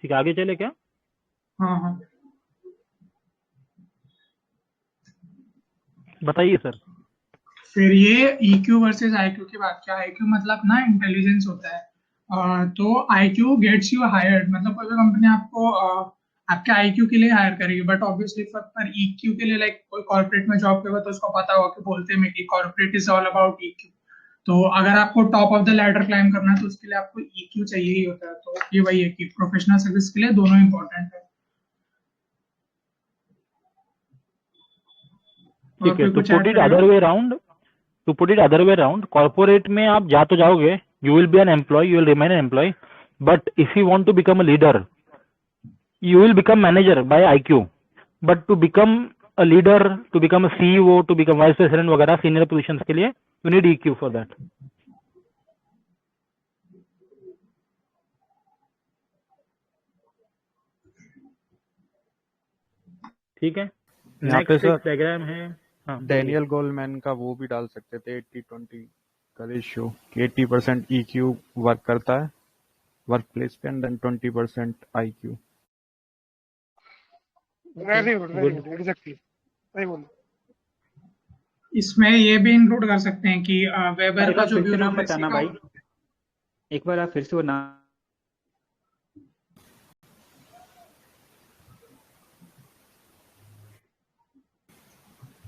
ठीक है, आगे चले क्या? हाँ, बताइए सर। फिर ये EQ वर्सेस IQ की बात क्या है। IQ मतलब ना इंटेलिजेंस होता है, तो IQ गेट्स यू हायर्ड, मतलब कोई कंपनी आपको आपके IQ के लिए हायर करेगी, बट ऑब्वियसली पर EQ के लिए लाइक कोई कॉर्पोरेट में जॉब करेगा तो उसको पता होगा कि बोलते हैं कि corporate is all about EQ। तो अगर आपको top of the ladder climb करना है तो उसके लिए आपको EQ चाहिए ही होता है। तो ये वही है कि प्रोफेशनल सर्विस के लिए दोनों इंपॉर्टेंट है। और ठीक है, कोई टू कुछ पुट ऐड इट करेगा? अदर वे राउंड, कॉर्पोरेट में आप जा तो जाओगे, you will be an employ, you will remain an employ, but if you want to become a leader, you will become manager by IQ, but to become a leader, to become a CEO, to become vice president वगैरह senior positions के लिए you need EQ for that. ठीक है, यहाँ पे next एक sir diagram है। हाँ, डेनियल गोलमैन का वो भी डाल सकते थे 80-20 का रेशियो कि 80% EQ वर्क करता है वर्क प्लेस पे and then 20% IQ। Very good exactly सही बोला। इसमें ये भी इंक्लूड कर सकते हैं कि वेबर एक का बार जो फिर से नाम ब्यूरोक्रेसी बताना का भाई, एक बार आप फिर से वो नाम।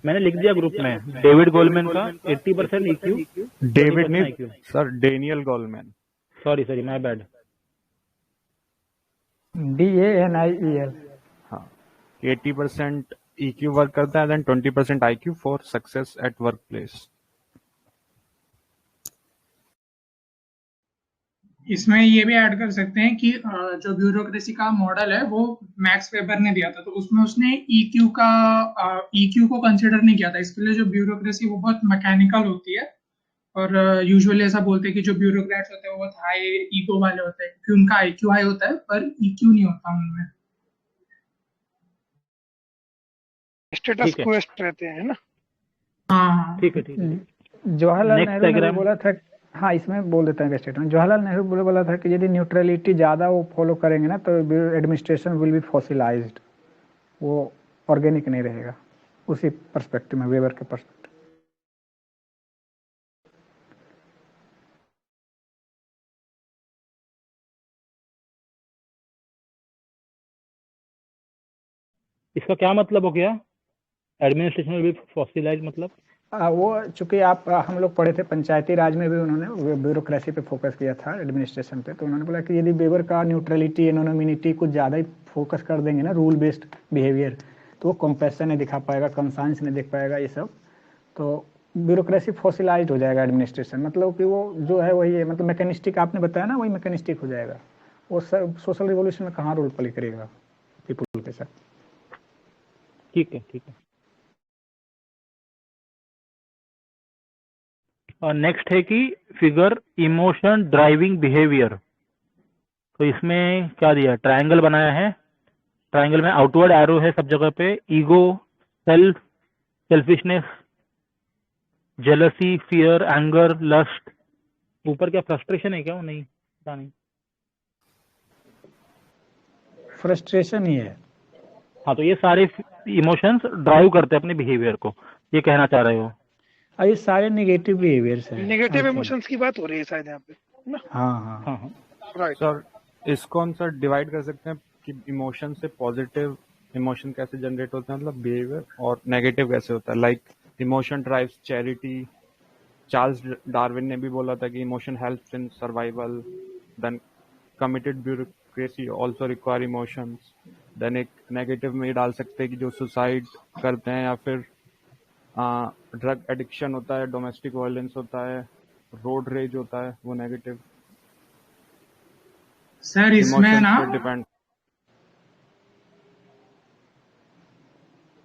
मैंने लिख दिया ग्रुप में, डेविड गोलमैन का 80% EQ, डेविड 20% नहीं IQ। Sir, Daniel Goleman. Sorry my bad. DANIEL। हाँ, 80% EQ वर्क करता है then 20% IQ for success at work place. इसमें ये भी ऐड कर सकते हैं कि जो ब्यूरोक्रेसी का मॉडल है वो मैक्स वेबर ने दिया था, तो उसमें उसने EQ को कंसिडर नहीं किया था। इसके लिए जो ब्यूरोक्रेसी वो बहुत मैकेनिकल होती है, और यूजुअली ऐसा बोलते हैं कि जो ब्यूरोक्रेट्स होते हैं वो बहुत हाई ईगो वाले होते हैं क्योंकि उनका IQ हाई होता है पर EQ नहीं होता उनमें। स्टेटस क्वेस्ट रहते हैं ना। हाँ ठीक है। जवाहरलाल नेक्स्ट नेहरू ने भी डायग्राम। बोला था, हाँ इसमें बोल देते हैं स्टेटमेंट। जवाहरलाल नेहरू बोला था कि यदि न्यूट्रलिटी ज़्यादा वो फॉलो करेंगे ना तो एडमिनिस्ट्रेशन विल बी फॉसिलाइज्ड, वो ऑर्गेनिक नहीं रहेगा। उसी पर्सपेक्टिव में, वेबर के पर्सपेक्टिव। इसका क्या मतलब हो गया, एडमिनिस्ट्रेशन विल बी फॉसिलाइज्ड मतलब? वो चूंकि हम लोग पढ़े थे पंचायती राज में भी उन्होंने ब्यूरोक्रेसी पे फोकस किया था, एडमिनिस्ट्रेशन पे। तो उन्होंने बोला कि यदि वेबर का न्यूट्रलिटी एनोनिमिटी कुछ ज़्यादा ही फोकस कर देंगे ना, रूल बेस्ड बिहेवियर, तो वो कंपैशन नहीं दिखा पाएगा, कंसाइंस नहीं देख पाएगा, ये सब। तो ब्यूरोक्रेसी फॉसिलाइज्ड हो जाएगा एडमिनिस्ट्रेशन, मतलब कि वो जो है वही है, मतलब मैकेनिस्टिक आपने बताया ना, वही मैकेनिस्टिक हो जाएगा। वो सोशल रिवोल्यूशन में कहाँ रोल प्ले करेगा पीपुल के साथ। ठीक है। और नेक्स्ट है कि फिगर इमोशन ड्राइविंग बिहेवियर। तो इसमें क्या दिया, ट्रायंगल बनाया है, ट्रायंगल में आउटवर्ड एरो है सब जगह पे, ego, selfishness, jealousy, fear, anger, lust. ऊपर क्या फ्रस्ट्रेशन है क्या? वो नहीं, पता नहीं। फ्रस्ट्रेशन ही है। हाँ, तो ये सारे इमोशंस ड्राइव करते हैं अपने बिहेवियर को, ये कहना चाह रहे हो? ये सारे नेगेटिव बिहेवियर्स हैं। नेगेटिव इमोशंस की बात हो रही है शायद यहाँ पे ना। हाँ। राइट सर, इसको हम सर डिवाइड कर सकते हैं कि इमोशन से पॉजिटिव इमोशन कैसे जनरेट होते हैं, मतलब बिहेवियर, और नेगेटिव कैसे होता है। Like emotion drives charity. Charles Darwin ने भी बोला था कि emotion helps in survival. Then committed bureaucracy also require emotions. Then एक नेगेटिव में डाल सकते हैं कि जो सुसाइड करते हैं या फिर ड्रग एडिक्शन होता है, डोमेस्टिक वायलेंस होता है, रोड रेज होता है, वो नेगेटिव सर इसमें ना पे डिपेंड।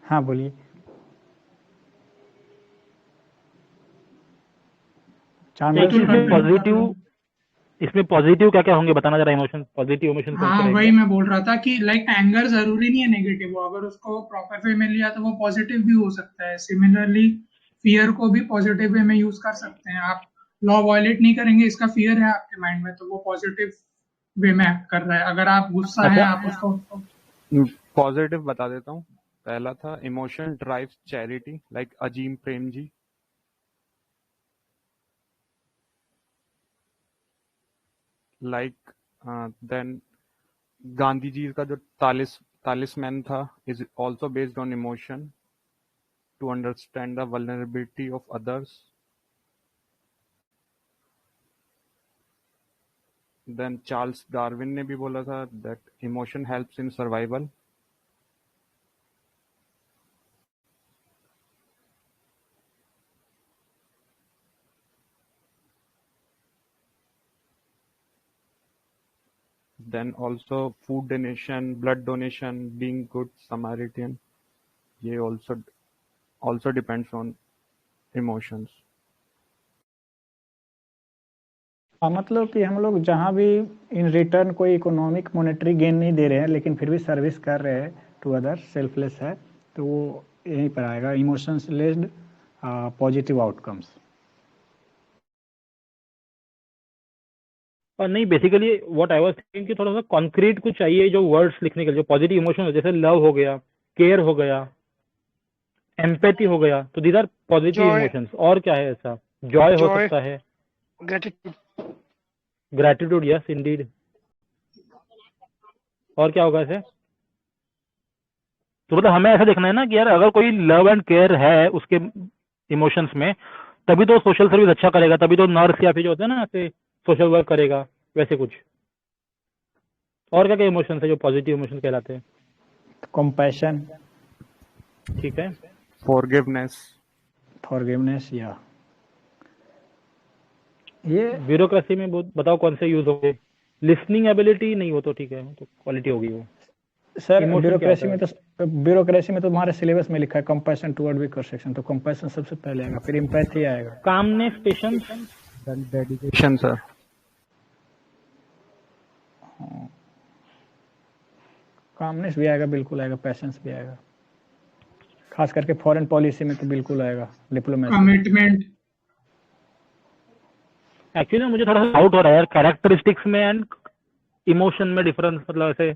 हाँ बोलिए। इसमें पॉजिटिव क्या क्या होंगे बताना जरा, इमोशन, पॉजिटिव इमोशन कौन से हाँ रहेंगे? वही मैं बोल रहा था कि लाइक एंगर जरूरी नहीं है नेगेटिव हो, अगर उसको प्रॉपर वे में लिया तो वो पॉजिटिव भी हो सकता है। सिमिलरली फियर को भी पॉजिटिव वे में यूज कर सकते हैं। आप लॉ वायलेट नहीं करेंगे, इसका फियर है आपके माइंड में, तो वो पॉजिटिव वे में एक्ट कर रहा है। अगर आप गुस्सा है, आप उसको पॉजिटिव बता देता हूँ। पहला था emotion drives charity, like Azim Premji. Like then Gandhi ji का जो तालिस्मैन था is also based on emotion to understand the vulnerability of others. Then Charles Darwin ने भी बोला था that emotion helps in survival. Then एक नेगेटिव में डाल सकते हैं कि जो सुसाइड करते हैं या फिर ड्रग एडिक्शन होता है, डोमेस्टिक वायलेंस होता है, रोड रेज होता है, वो negative. Sir then also food donation, blood donation, being good Samaritan, ये also depends on emotions. हाँ, मतलब कि हम लोग जहाँ भी इन रिटर्न कोई इकोनॉमिक मॉनेटरी गेन नहीं दे रहे हैं लेकिन फिर भी सर्विस कर रहे हैं टू अदर, सेल्फलेस है, तो वो यहीं पर आएगा, इमोशंस लेस्ड पॉजिटिव आउटकम्स। और नहीं, basically what I was thinking कि थोड़ा सा कॉन्क्रीट कुछ चाहिए जो वर्ड्स लिखने के लिए, जो पॉजिटिव इमोशन हो, जैसे लव हो गया, केयर हो गया, एम्पैथी हो गया, तो these are positive Joy, emotions. और क्या है ऐसा? जॉय हो joy, सकता है, gratitude. Gratitude, yes Indeed. और क्या होगा ऐसे? तो मतलब हमें ऐसा देखना है ना कि यार अगर कोई लव एंड केयर है उसके इमोशंस में, तभी तो सोशल सर्विस अच्छा करेगा, तभी तो नर्स या फिर जो होता है ना ऐसे सोशल वर्क करेगा, वैसे कुछ। और क्या क्या इमोशंस है जो पॉजिटिव इमोशन कहलाते हैं? कंपैशन, ठीक है, Forgiveness. फॉरगिवनेस, या ये ब्यूरोक्रेसी में बताओ कौन से यूज होंगे? लिसनिंग एबिलिटी नहीं, हो तो ठीक है, तो क्वालिटी होगी वो। सर इमोशन क्या होता है? ब्यूरोक्रेसी में तो तुम्हारे सिलेबस में लिखा है कंपैशन टुवर्ड वीकर सेक्शन, तो कंपैशन सबसे पहले आएगा, फिर एम्पैथी आएगा। Calmness, patience, Dedication, sir. Calmness भी आएगा, बिल्कुल आएगा, पैशंस भी आएगा, खास करके फॉरेन पॉलिसी में तो बिल्कुल आएगा, डिप्लोमेसी। कमिटमेंट। एक्चुअली मुझे थोड़ा सा डाउट हो रहा है यार, कैरेक्टरिस्टिक्स में एंड इमोशन में डिफरेंस, मतलब ऐसे।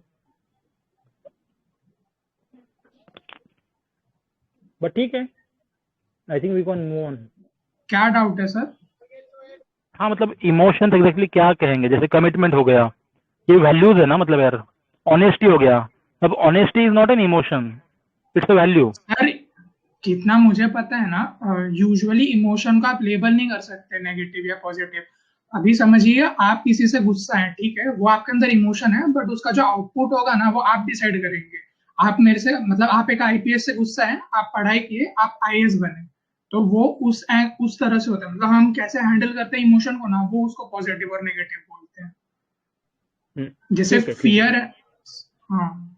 बट ठीक है, I think we can move on. क्या डाउट है सर? हाँ, मतलब इमोशन एग्जैक्टली क्या कहेंगे? जैसे कमिटमेंट हो गया, ये वैल्यूज है ना, मतलब यार ऑनेस्टी हो गया, अब honesty is not an emotion, it's a value. Sir जितना मुझे पता है ना, यूजुअली इमोशन को आप लेबल नहीं कर सकते नेगेटिव या पॉजिटिव। अभी समझिए आप किसी से गुस्सा है, ठीक है, वो आपके अंदर इमोशन है, बट उसका जो आउटपुट होगा ना वो आप डिसाइड करेंगे। आप मेरे से, मतलब आप एक आईपीएस से गुस्सा है, आप पढ़ाई किए, आप आईएएस बने, तो वो उस तरह से होता है। मतलब हम कैसे हैंडल करते हैं इमोशन को ना, वो उसको पॉजिटिव और नेगेटिव बोलते हैं। जैसे फियर है। हाँ,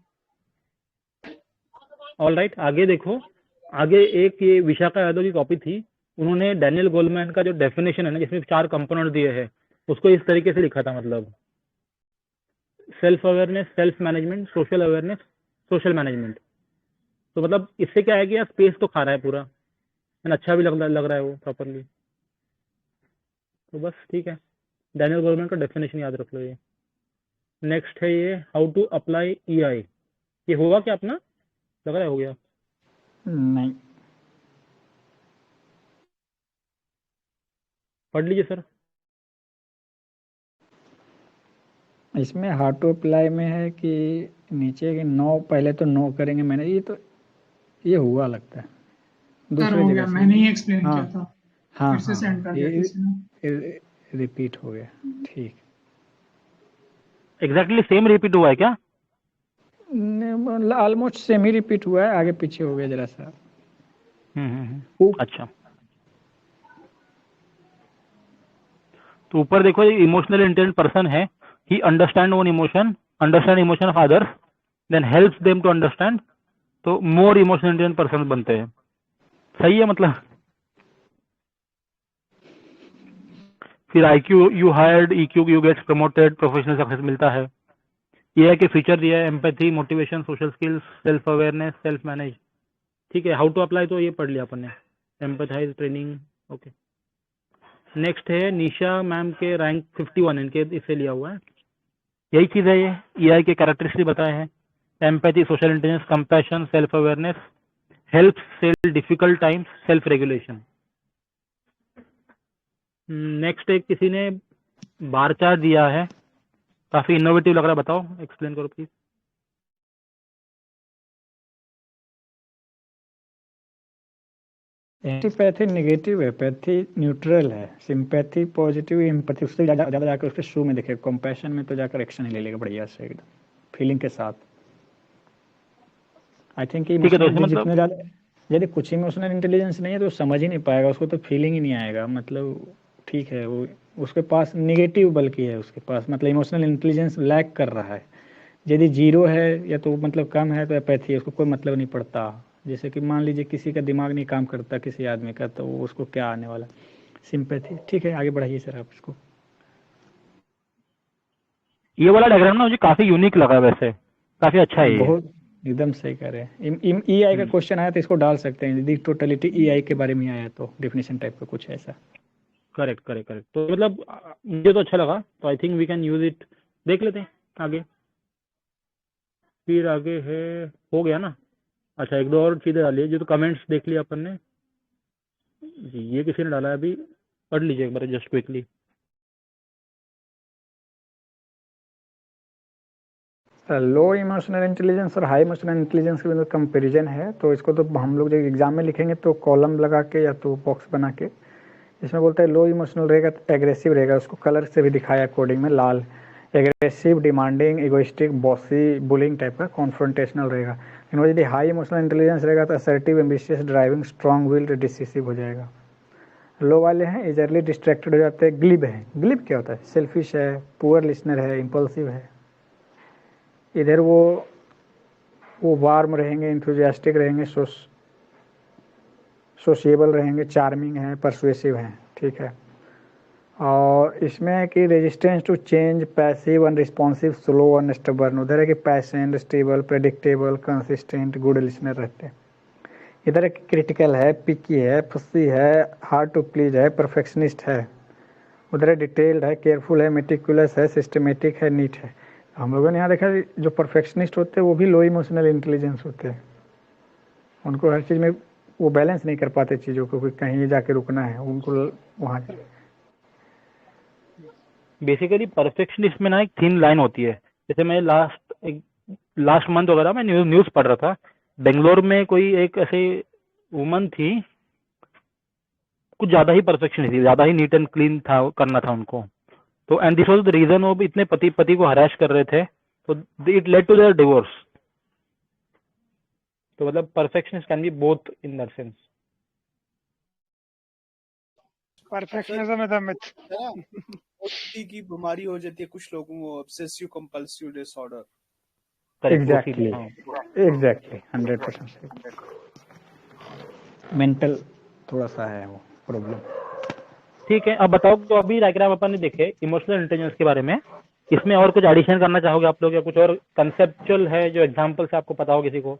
ऑल राइट, आगे देखो। आगे एक ये विशाखा यादव की कॉपी थी, उन्होंने डैनियल गोलमैन का जो डेफिनेशन है ना, जिसमें 4 कंपोनेंट दिए हैं, उसको इस तरीके से लिखा था, मतलब self awareness, self management, social awareness, social management. तो मतलब इससे क्या है कि यार स्पेस तो खा रहा है पूरा, एंड अच्छा भी लग रहा है वो प्रॉपरली। तो बस ठीक है, डैनियल गोलमैन का डेफिनेशन याद रख लो ये। नेक्स्ट है ये हाउ टू अप्लाई ईआई। ये होगा क्या अपना? लग रहा है हो गया। नहीं, पढ़ लीजिए सर। इसमें हाउ टू अप्लाई में है कि नीचे के 9, पहले तो 9 करेंगे मैंने, ये हुआ लगता है दूसरी जगह से। मैंने ही एक्सप्लेन किया हाँ था, हाँ फिर से सेंड कर दिया किसी ने। रिपीट हो गया, ठीक। एग्जैक्टली सेम रिपीट हुआ है क्या? ऑलमोस्ट सेम ही रिपीट हुआ है, आगे पीछे हो गया जरा सा। अच्छा, तो ऊपर देखो, इमोशनल इंटेलिजेंट पर्सन है, he understand own emotion, understand emotion of others, then helps them to understand, तो मोर इमोशनल इंटेलिजेंट पर्सन बनते हैं। सही है मतलब। फिर IQ you hired, EQ you gets promoted, professional success मिलता है। ये है कि फीचर दिया है, empathy, motivation, social skills, self awareness, self manage. ठीक है, हाउ टू अप्लाई तो ये पढ़ लिया अपन ने, एम्पैथाइज, ट्रेनिंग, ओके। नेक्स्ट है निशा मैम के रैंक 51, इनके इससे लिया हुआ है, यही चीज है ये। EI के कैरेक्टरिस्टिक बताए हैं, empathy, social intelligence, compassion, self awareness, help sail difficult times, self regulation. Next एक किसी ने बार चार्ट दिया है, काफी इनोवेटिव लग रहा है, बताओ, एक्सप्लेन करो प्लीज। एंटीपैथी नेगेटिव है, पैथी न्यूट्रल है, सिंपैथी पॉजिटिव, एम्पैथी उससे ज्यादा जाकर उसके शुरू में देखे। कंपैशन में तो जाकर एक्शन ही ले लेगा बढ़िया से, एकदम फीलिंग के साथ। आई थिंक जितने ज्यादा, यदि कुछ इमोशनल इंटेलिजेंस नहीं है तो समझ ही नहीं पाएगा उसको, तो फीलिंग ही नहीं आएगा, मतलब ठीक है, वो उसके पास निगेटिव बल्कि है, उसके पास मतलब इमोशनल इंटेलिजेंस लैक कर रहा है। यदि जीरो है या तो मतलब कम है तो एपैथी है, उसको कोई मतलब नहीं पड़ता। जैसे कि मान लीजिए किसी का दिमाग नहीं काम करता किसी आदमी का, तो उसको क्या आने वाला, सिंपैथी। ठीक है, आगे बढ़ाइए सर आप इसको। ये वाला डायग्राम ना मुझे काफी यूनिक लगा, वैसे काफी अच्छा है ये। बहुत एकदम सही कह रहे हैं। EI का क्वेश्चन आया तो इसको डाल सकते हैं, यदि टोटलिटी EI के बारे में आया तो डेफिनेशन टाइप का कुछ ऐसा। करेक्ट करेक्ट करेक्ट, तो मतलब मुझे तो अच्छा लगा, तो I think we can use it. देख लेते हैं आगे। फिर आगे है, हो गया ना। अच्छा, एक दो और चीजें डालिए, जो तो कमेंट्स देख लिया अपन ने जी। ये किसी ने डाला है अभी, पढ़ लीजिए एक बार जस्ट क्विकली। लो इमोशनल इंटेलिजेंस और हाई इमोशनल इंटेलिजेंस के बीच कंपेरिजन है, तो इसको तो हम लोग जब एग्जाम में लिखेंगे तो कॉलम लगा के या तो बॉक्स बना के, इसमें बोलता है लो इमोशनल रहेगा तो एग्रेसिव रहेगा, उसको कलर से भी दिखाया कोडिंग में, लाल aggressive, demanding, egoistic, bossy, bullying type का, कॉन्फ्रंटेशनल रहेगा। लेकिन यदि हाई इमोशनल इंटेलिजेंस रहेगा तो assertive, ambitious, driving, strong willed, decisive हो जाएगा। लो वाले हैं इजरली डिस्ट्रैक्टेड हो जाते हैं, ग्लिब है। ग्लिब क्या होता है, सेल्फिश है, पुअर लिसनर है, इंपल्सिव है। इधर वो वार्म रहेंगे, इंथुजियास्टिक रहेंगे, सोशिएबल रहेंगे, चार्मिंग है, परसुएसिव हैं। ठीक है, और इसमें है कि resistance to change, passive, unresponsive, slow, unstubborn. उधर है कि patient, stable, predictable, consistent, good listener रहते हैं। इधर है कि क्रिटिकल है, पिकी है, फुस्सी है, हार्ड टू प्लीज है, परफेक्शनिस्ट है। उधर है डिटेल्ड है, केयरफुल है, मेटिकुलस है, सिस्टमेटिक है, नीट है। हम लोगों ने यहाँ देखा जो परफेक्शनिस्ट होते हैं वो भी लो इमोशनल इंटेलिजेंस होते हैं। उनको हर चीज़ में वो बैलेंस नहीं कर पाते चीज़ों को, कि कहीं जाके रुकना है उनको वहाँ। बेसिकली परफेक्शनिस्ट में ना एक थिन लाइन होती है। जैसे मैं लास्ट मंथ वगैरह मैं न्यूज़ पढ़ रहा था, बेंगलोर में कोई एक ऐसे वुमन थी, कुछ ज्यादा ही परफेक्शन थी, ज्यादा ही नीट एंड क्लीन था, करना था उनको। तो and this was the reason, वो भी इतने पति को हराश कर रहे थे, तो it led to their divorce. तो मतलब perfectionist can be both in that sense. Perfectionism is a myth. OCD की बीमारी हो जाती है कुछ लोगों को, obsessive compulsive disorder. Exactly 100%। Mental थोड़ा सा है वो प्रॉब्लम। ठीक है, अब बताओ, तो अभी डायग्राम अपन ने देखे इमोशनल इंटेलिजेंस के बारे में, इसमें और कुछ एडिशन करना चाहोगे आप लोग, या कुछ और कंसेप्चुअल है जो एग्जांपल से आपको पता हो किसी को?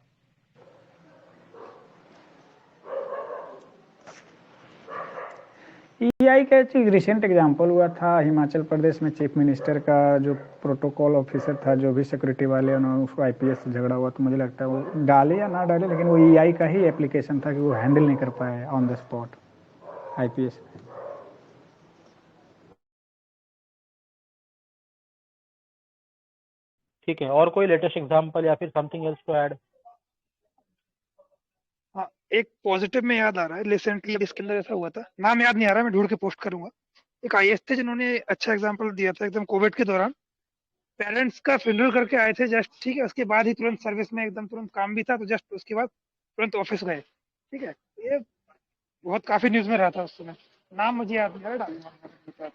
EI का एक रिसेंट एग्जांपल हुआ था हिमाचल प्रदेश में, चीफ मिनिस्टर का जो प्रोटोकॉल ऑफिसर था, जो भी सिक्योरिटी वाले, उन्होंने उसको IPS से झगड़ा हुआ। तो मुझे लगता है वो डाले या ना डाले, लेकिन वो EI का ही एप्लीकेशन था कि वो हैंडल नहीं कर पाए ऑन द स्पॉट IPS। ठीक है, और कोई लेटेस्ट एग्जांपल या फिर समथिंग एल्स टू ऐड? हाँ, एक पॉजिटिव में याद आ रहा है, रिसेंटली इसके अंदर ऐसा हुआ था, नाम याद नहीं आ रहा, मैं ढूंढ के पोस्ट करूंगा। एक IAS थे जिन्होंने अच्छा एग्जांपल दिया था, एकदम कोविड के दौरान पेरेंट्स का फ्यूनरल करके आए थे जस्ट, ठीक है, उसके बाद ही तुरंत सर्विस में, एकदम तुरंत काम भी था, तो जस्ट उसके बाद तुरंत ऑफिस गए। ठीक है, ये बहुत काफी न्यूज में रहा था उस समय, नाम मुझे याद नहीं आ रहा, डालूंगा।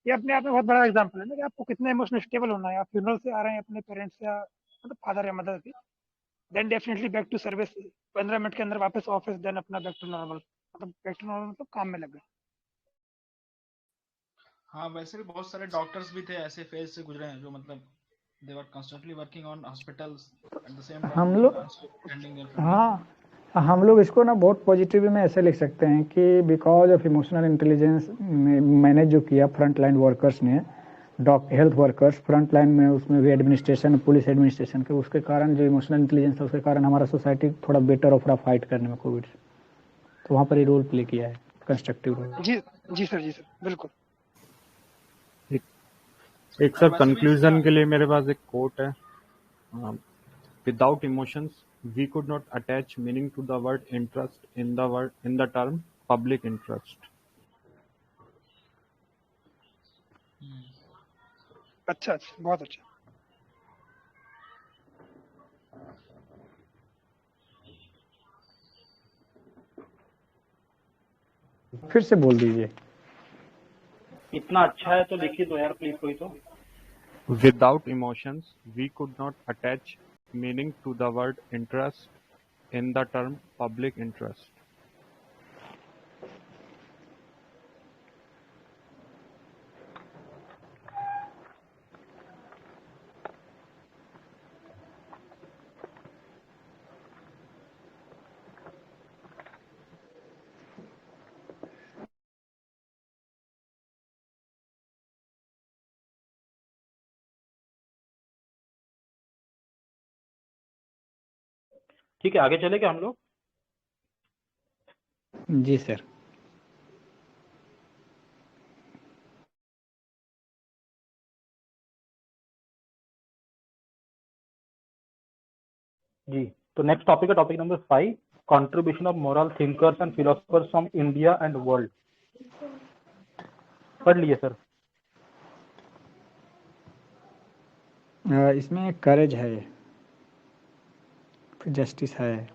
ये अपने आप में बहुत बड़ा एग्जांपल है ना, कि आपको कितना इमोशनल स्टेबल होना है। आप फ्यूनरल से आ रहे हैं अपने पेरेंट्स या मतलब फादर या मदर की, then definitely back to service, 15 minute के अंदर वापस ऑफिस, देन अपना बैक टू नॉर्मल, मतलब बैक टू नॉर्मल मतलब काम में लग गए। हाँ, वैसे भी बहुत सारे डॉक्टर्स भी थे ऐसे फेज से गुजरे हैं, जो मतलब they were constantly working on hospitals at the same time हम दे लोग were also attending their family. हाँ, हम लोग इसको ना बहुत पॉजिटिव में ऐसे लिख सकते हैं कि बिकॉज ऑफ इमोशनल इंटेलिजेंस मैंने जो किया फ्रंट लाइन वर्कर्स ने, हेल्थ वर्कर्स फ्रंट लाइन में, उसमें भी एडमिनिस्ट्रेशन, पुलिस एडमिनिस्ट्रेशन के, उसके कारण जो इमोशनल इंटेलिजेंस है उसके कारण हमारा सोसाइटी थोड़ा बेटर ऑफ रहा फाइट करने में कोविड से। तो वहाँ पर ही रोल प्ले किया है, कंस्ट्रक्टिव रोल। जी जी सर बिल्कुल। एक सर कंक्लूजन के लिए मेरे पास एक कोट है, without emotions we could not attach meaning to the word interest in the term public interest. अच्छा, बहुत अच्छा। फिर से बोल दीजिए। इतना अच्छा है तो लिखी दो यार प्लीज कोई तो। Without emotions, we could not attach meaning to the word interest in the term public interest. ठीक है आगे चले क्या हम लोग? जी सर। जी तो नेक्स्ट टॉपिक है topic number 5, contribution of moral thinkers and philosophers from India and world. पढ़ लिए सर? इसमें करेज है, फिर जस्टिस है।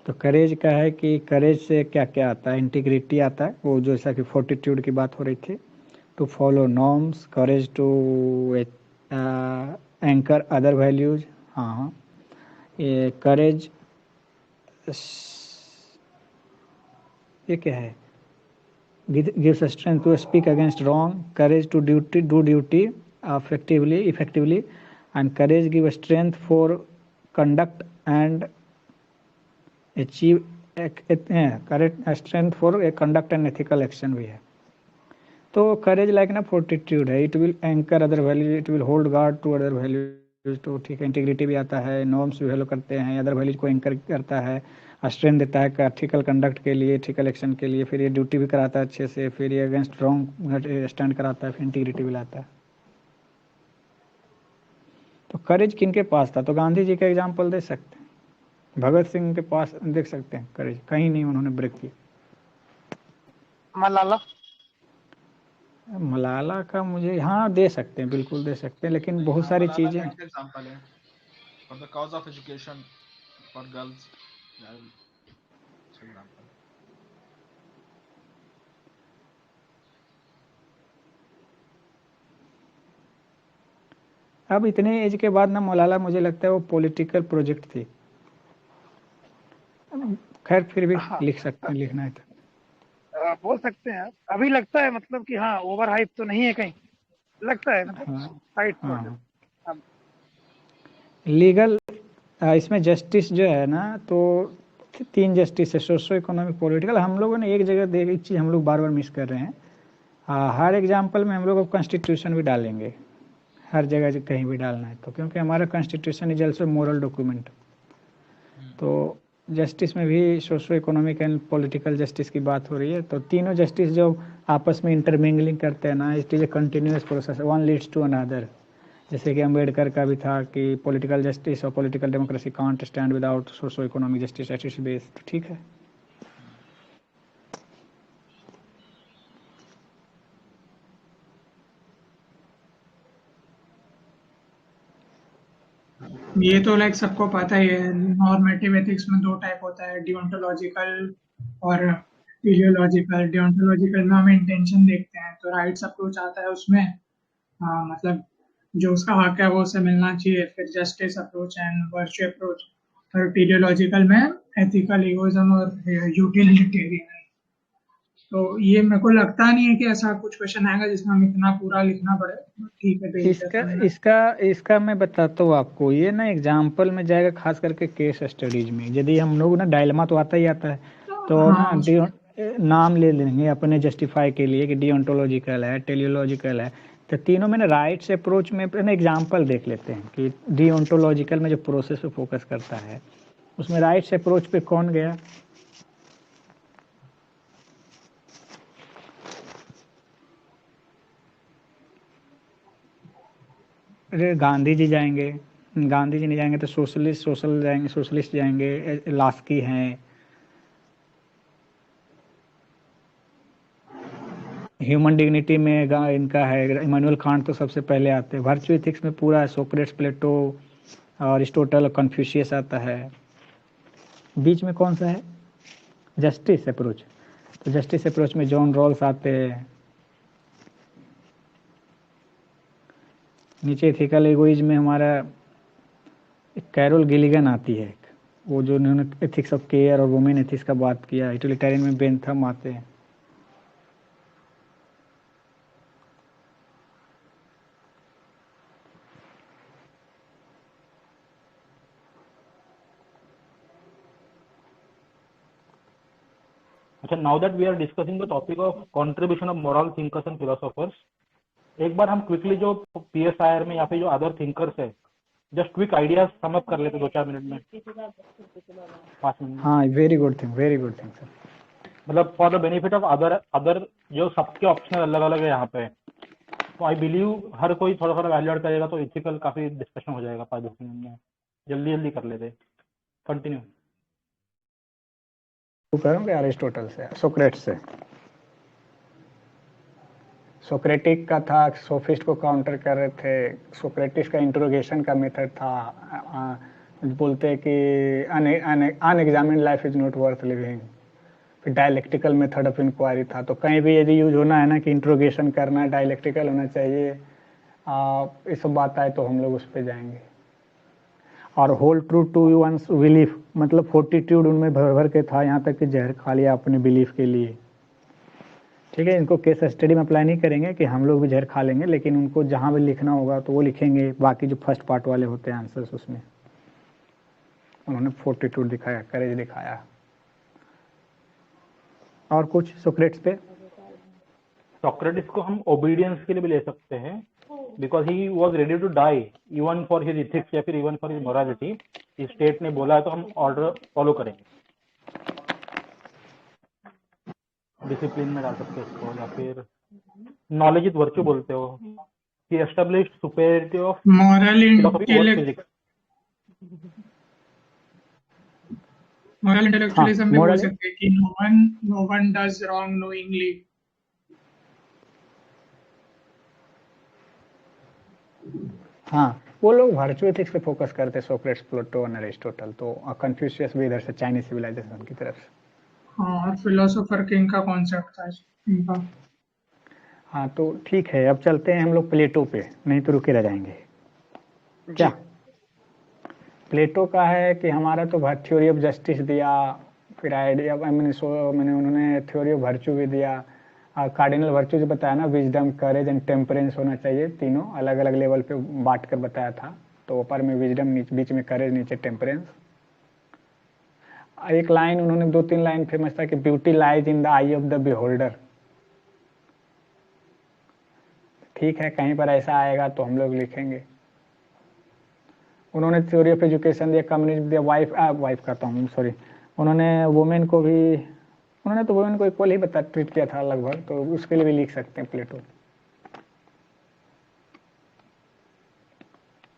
तो करेज का है कि करेज से क्या क्या आता है, इंटीग्रिटी आता है, वो जैसा कि फोर्टिट्यूड की बात हो रही थी, to follow norms, courage to anchor other values. हाँ ये करेज, ये क्या है, gives strength to speak against wrong, courage to do duty effectively, and courage gives strength for conduct and achieve correct strength for a conduct and ethical action भी है। तो courage like ना fortitude है, it will anchor other values, it will hold guard to other values. तो ठीक है, integrity भी आता है, नॉर्म्स भी फॉलो करते हैं, अदर वैल्यूज को एंकर करता है, स्ट्रेंथ देता है एथिकल कंडक्ट के लिए, एथिकल एक्शन के लिए, फिर ये ड्यूटी भी कराता है अच्छे से, फिर ये अगेंस्ट रॉन्ग स्टैंड कराता है, फिर इंटीग्रिटी भी लाता है। तो करेज किन के पास था? तो गांधी जी का एग्जाम्पल दे सकते हैं, भगत सिंह के पास देख सकते हैं करेज, कहीं नहीं उन्होंने ब्रेक किया। मलाला का मुझे हाँ दे सकते हैं, बिल्कुल दे सकते हैं, लेकिन बहुत सारी चीजें एग्जांपल है for the cause of education for girls example. अब इतने एज के बाद ना मलाला, मुझे लगता है वो पॉलिटिकल प्रोजेक्ट थी। खैर फिर भी लिख सकते हैं, लिखना है तो बोल सकते हैं। अभी लगता है मतलब कि हाँ ओवर हाइप तो नहीं है, कहीं लगता है मतलब हाइट हाँ। लीगल इसमें जस्टिस जो है ना, तो 3 जस्टिस है, सोशो इकोनॉमिक पॉलिटिकल। हम लोगों ने एक जगह देख, एक चीज़ हम लोग बार बार मिस कर रहे हैं। हर एग्जाम्पल में हम लोग कॉन्स्टिट्यूशन भी डालेंगे, हर जगह कहीं भी डालना है तो, क्योंकि हमारा constitution is also moral document. तो जस्टिस में भी socio economic and political justice की बात हो रही है। तो तीनों जस्टिस जो आपस में इंटरमिंगलिंग करते हैं ना, it is a continuous process, one leads to another. जैसे कि अम्बेडकर का भी था कि पॉलिटिकल जस्टिस और political democracy can't stand without socio economic justice at its base. तो ठीक है। ये तो लाइक सबको पता ही है, नॉर्मेटिव एथिक्स में 2 टाइप होता है, डियोंटोलॉजिकल और टेलियोलॉजिकल। डियोंटोलॉजिकल में हम इंटेंशन देखते हैं, तो राइट्स अप्रोच आता है उसमें, मतलब जो उसका हक है वो उसे मिलना चाहिए। फिर justice approach and virtue approach. और टेलियोलॉजिकल में एथिकल, इगोइज्म और यूटिलिटेरियन। तो ये मेरे को लगता नहीं है कि ऐसा कुछ क्वेश्चन आएगा जिसमें हम इतना पूरा लिखना पड़े। ठीक है, इसका मैं बताता हूँ आपको। ये ना एग्जाम्पल में जाएगा, खास करके केस स्टडीज में। यदि हम लोग ना डायलेमा तो आता ही आता है, तो ना नाम ले लेंगे अपने जस्टिफाई के लिए कि डियोंटोलॉजिकल है, टेलियोलॉजिकल है। तो तीनों में ना राइट्स अप्रोच में ना एग्जाम्पल देख लेते हैं कि डियोंटोलॉजिकल में जो प्रोसेस पे फोकस करता है, उसमें राइट्स अप्रोच पे कौन गया? अरे गांधी जी जाएंगे, गांधी जी नहीं जाएंगे तो सोशलिस्ट जाएंगे, लास्की हैं, ह्यूमन डिग्निटी में इनका है, इमानुएल कांट तो सबसे पहले आते हैं। वर्च्यू एथिक्स में पूरा सोक्रेट्स, प्लेटो और अरिस्टोटल, कन्फ्यूशियस आता है। बीच में कौन सा है? Justice approach. तो जस्टिस अप्रोच में जॉन रॉल्स आते हैं, नीचे एथिकल एगोइज्म में हमारा एक कैरोल गिलिगन आती है, वो जो उन्होंने एथिक्स ऑफ केयर और वुमेन एथिक्स का बात किया। यूटिलिटेरियन में बेंथम आते हैं। अच्छा, now that we are discussing the topic of contribution of moral thinkers and philosophers, एक बार हम क्विकली जो PSIR में या फिर जो अदर थिंकर्स है, just quick ideas sum up कर लेते 2-4 मिनट में, 5 मिनट में। हाँ, वेरी गुड थिंग सर। मतलब for the benefit of other जो सबके ऑप्शनल अलग अलग है यहाँ पे, तो आई बिलीव हर कोई थोड़ा थोड़ा वैल्यू ऐड करेगा तो इथिकल काफी डिस्कशन हो जाएगा 5-10 मिनट में। जल्दी जल्दी कर लेते, कंटिन्यू। करूँगा अरिस्टोटल से, सोक्रेट से। सोक्रेटिक का था, सोफिस्ट को काउंटर कर रहे थे। सोक्रेटिस का इंट्रोगेशन का मेथड था, बोलते कि unexamined life is not worth living. फिर डायलेक्टिकल मेथड ऑफ इंक्वायरी था। तो कहीं भी यदि यूज होना है ना कि इंट्रोगेशन करना है, डायलेक्टिकल होना चाहिए, ये सब बात आए तो हम लोग उस पर जाएंगे। और hold true to one's belief, मतलब फोर्टिट्यूड उनमें भर भर के था, यहाँ तक कि जहर खा लिया अपने बिलीफ के लिए। ठीक है, इनको केस स्टडी में अप्लाई नहीं करेंगे कि हम लोग भी जहर खा लेंगे, लेकिन उनको जहाँ भी लिखना होगा तो वो लिखेंगे। बाकी जो फर्स्ट पार्ट वाले होते हैं आंसर्स, उसमें उन्होंने फोर्टिट्यूड दिखाया, करेज दिखाया। और कुछ सोक्रेट्स पे? सोक्रेटिस को हम ओबीडियंस के लिए भी ले सकते हैं, because he was ready to die even for his ethics या फिर इवन फॉर हिज मोरालिटी। इस स्टेट ने बोला है तो हम ऑर्डर फॉलो करेंगे। डिसिप्लिन में डाल सकते हो इसको, या फिर नॉलेज इज वर्च्यू बोलते हो। He established superiority of moral philosophy over physics. Moral intellectualism भी बोल सकते हैं कि no one does wrong knowingly. हाँ, वो लोग वर्चुअल एथिक्स पे फोकस करते हैं, सोक्रेट्स, प्लेटो और अरिस्टोटल। तो कन्फ्यूशियस भी इधर से चाइनीज सिविलाइजेशन की तरफ से। हाँ, फिलोसोफर किंग का कॉन्सेप्ट था इनका। हाँ, तो ठीक है, अब चलते हैं हम लोग प्लेटो पे, नहीं तो रुके रह जाएंगे क्या। प्लेटो का है कि हमारा तो थ्योरी ऑफ जस्टिस दिया, फिर आइडिया मैंने उन्होंने थ्योरी ऑफ वर्च्यू भी दिया। कार्डिनल वर्च्यूज बताया ना, विजडम, करेज एंड टेम्परेंस होना चाहिए। तीनों अलग अलग लेवल पे बांट कर बताया था। तो ऊपर में विजडम, बीच में करेज, नीचे टेम्परेंस। एक लाइन उन्होंने 2-3 लाइन फेमस था कि beauty lies in the I of the beholder. ठीक है, कहीं पर ऐसा आएगा तो हम लोग लिखेंगे। उन्होंने थ्योरी ऑफ एजुकेशन दिया, कम्युनिज्म दिया, वाइफ कहता हूँ सॉरी, उन्होंने वुमेन को भी, उन्होंने तो वुमेन को इक्वल ही ट्रीट किया था लगभग, तो उसके लिए भी लिख सकते हैं प्लेटो।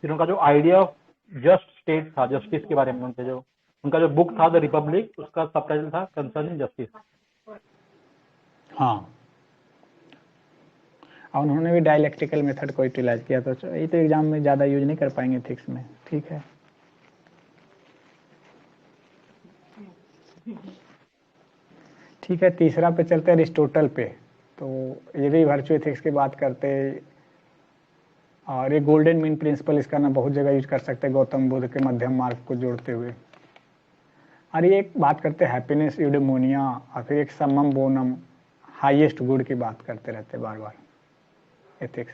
फिर उनका जो आइडिया ऑफ जस्ट स्टेट था, जस्टिस के बारे में, उनका जो बुक था द रिपब्लिक, उसका सबटाइटल था कंसर्निंग जस्टिस। हाँ, और उन्होंने भी डायलेक्टिकल मेथड को यूटिलाइज किया। तो ये तो एग्जाम में ज़्यादा यूज नहीं कर पाएंगे एथिक्स में। ठीक है, ठीक है, तीसरा पे चलते हैं अरिस्टोटल पे। तो ये भी वर्चुअल एथिक्स की बात करते हैं। और ये गोल्डन मीन प्रिंसिपल, इसका ना बहुत जगह यूज कर सकते हैं, गौतम बुद्ध के मध्यम मार्ग को जोड़ते हुए। और ये एक बात करते हैं हैप्पीनेस, यूडेमोनिया, और फिर एक समम बोनम, हाईएस्ट गुड की बात करते रहते बार बार एथिक्स।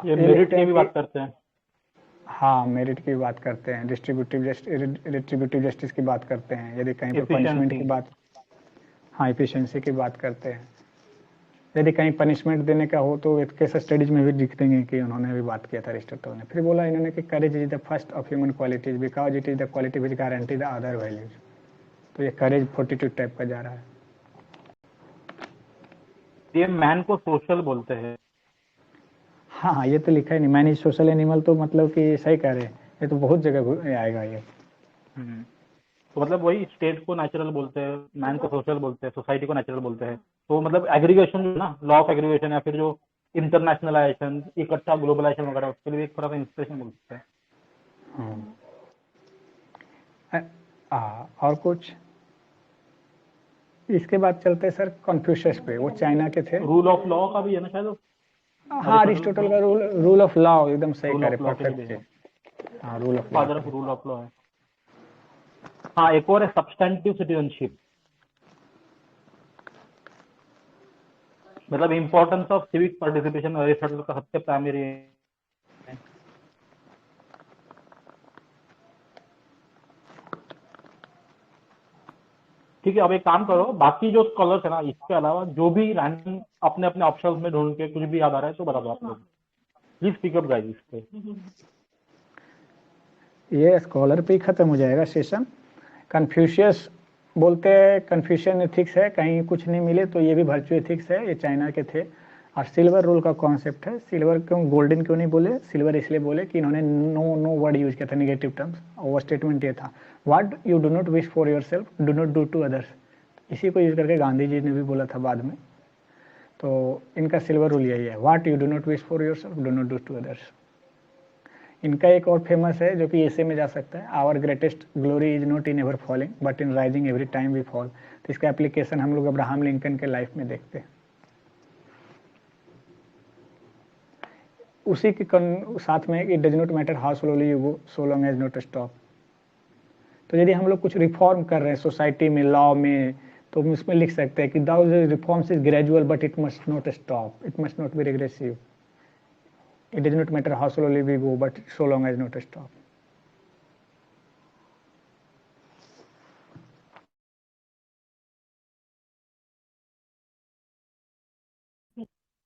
ये मेरिट की भी बात करते हैं। हाँ, मेरिट की बात करते हैं, डिस्ट्रीब्यूटिव जस्टिस की बात करते हैं। यदि कहीं पर पनिशमेंट की बात, हाँ, एफिशिएंसी की बात करते हैं। यदि कहीं पनिशमेंट देने का हो तो केस स्टडीज में भी लिख देंगे कि उन्होंने भी बात किया था अरिस्टोटल ने। फिर बोला इन्होंने कि courage is the first of human qualities because it is the quality which guarantee the other values. तो ये करेज 42 टाइप का जा रहा है। ये मैन को सोशल बोलते हैं। हाँ, ये तो लिखा ही नहीं, मैन इज सोशल एनिमल, तो मतलब कि सही कह रहे हैं, ये तो बहुत जगह आएगा ये। तो मतलब वही स्टेट को नेचुरल बोलते हैं, मैन को सोशल बोलते हैं, सोसाइटी को नेचुरल बोलते हैं। तो मतलब एग्रीगेशन जो ना, लॉ ऑफ एग्रीगेशन, या फिर जो इंटरनेशनलाइजेशन, इकट्ठा ग्लोबलाइजेशन वगैरह, उसके लिए एक थोड़ा सा इंस्पिरेशन बोल सकते हैं। और कुछ इसके बाद चलते हैं सर कन्फ्यूशियस पे, वो चाइना के थे। रूल ऑफ लॉ का भी है ना शायद, हाँ अरिस्टोटल का रूल ऑफ लॉ एकदम सही रूल करे, ऑफ लॉ के लिए भी परफेक्ट। है, हाँ rule of law. Father of rule of law है। हाँ एक और है सब्सटेंटिव सिटीजनशिप, मतलब importance of civic participation Aristotle का सबसे प्राइमरी है। ठीक है, अब एक काम करो, बाकी जो स्कॉलर्स है ना इसके अलावा जो भी रैंडम अपने अपने ऑप्शंस में ढूंढ के कुछ भी याद आ रहा है तो बता दो आप लोग, प्लीज पिकअप गाइस इस पे। ये स्कॉलर पे ही खत्म हो जाएगा सेशन। कन्फ्यूशियस बोलते हैं कन्फ्यूशियन एथिक्स है, कहीं कुछ नहीं मिले तो ये भी वर्चू एथिक्स है, ये चाइना के थे। और सिल्वर रूल का कॉन्सेप्ट है, सिल्वर क्यों गोल्डन क्यों नहीं बोले, सिल्वर इसलिए बोले कि इन्होंने नो वर्ड यूज किया था नेगेटिव टर्म्स, और वो स्टेटमेंट ये था what you do not wish for your self do not do to others. इसी को यूज करके गांधी जी ने भी बोला था बाद में। तो इनका सिल्वर रूल यही है, what you do not wish for your self do not do to others. इनका एक और फेमस है जो कि ऐसे में जा सकता है, our greatest glory is not in ever falling but in rising every time we fall. तो इसका एप्लीकेशन हम लोग अब्राहम लिंकन के लाइफ में देखते हैं। उसी के साथ में it does not matter how slowly you go so long as not stop. तो यदि हम लोग कुछ रिफॉर्म कर रहे हैं सोसाइटी में, लॉ में, तो हम इसमें लिख सकते हैं कि those reforms is gradual but it must not stop, it must not be regressive. It does not matter how slowly we go, but so long as not stop.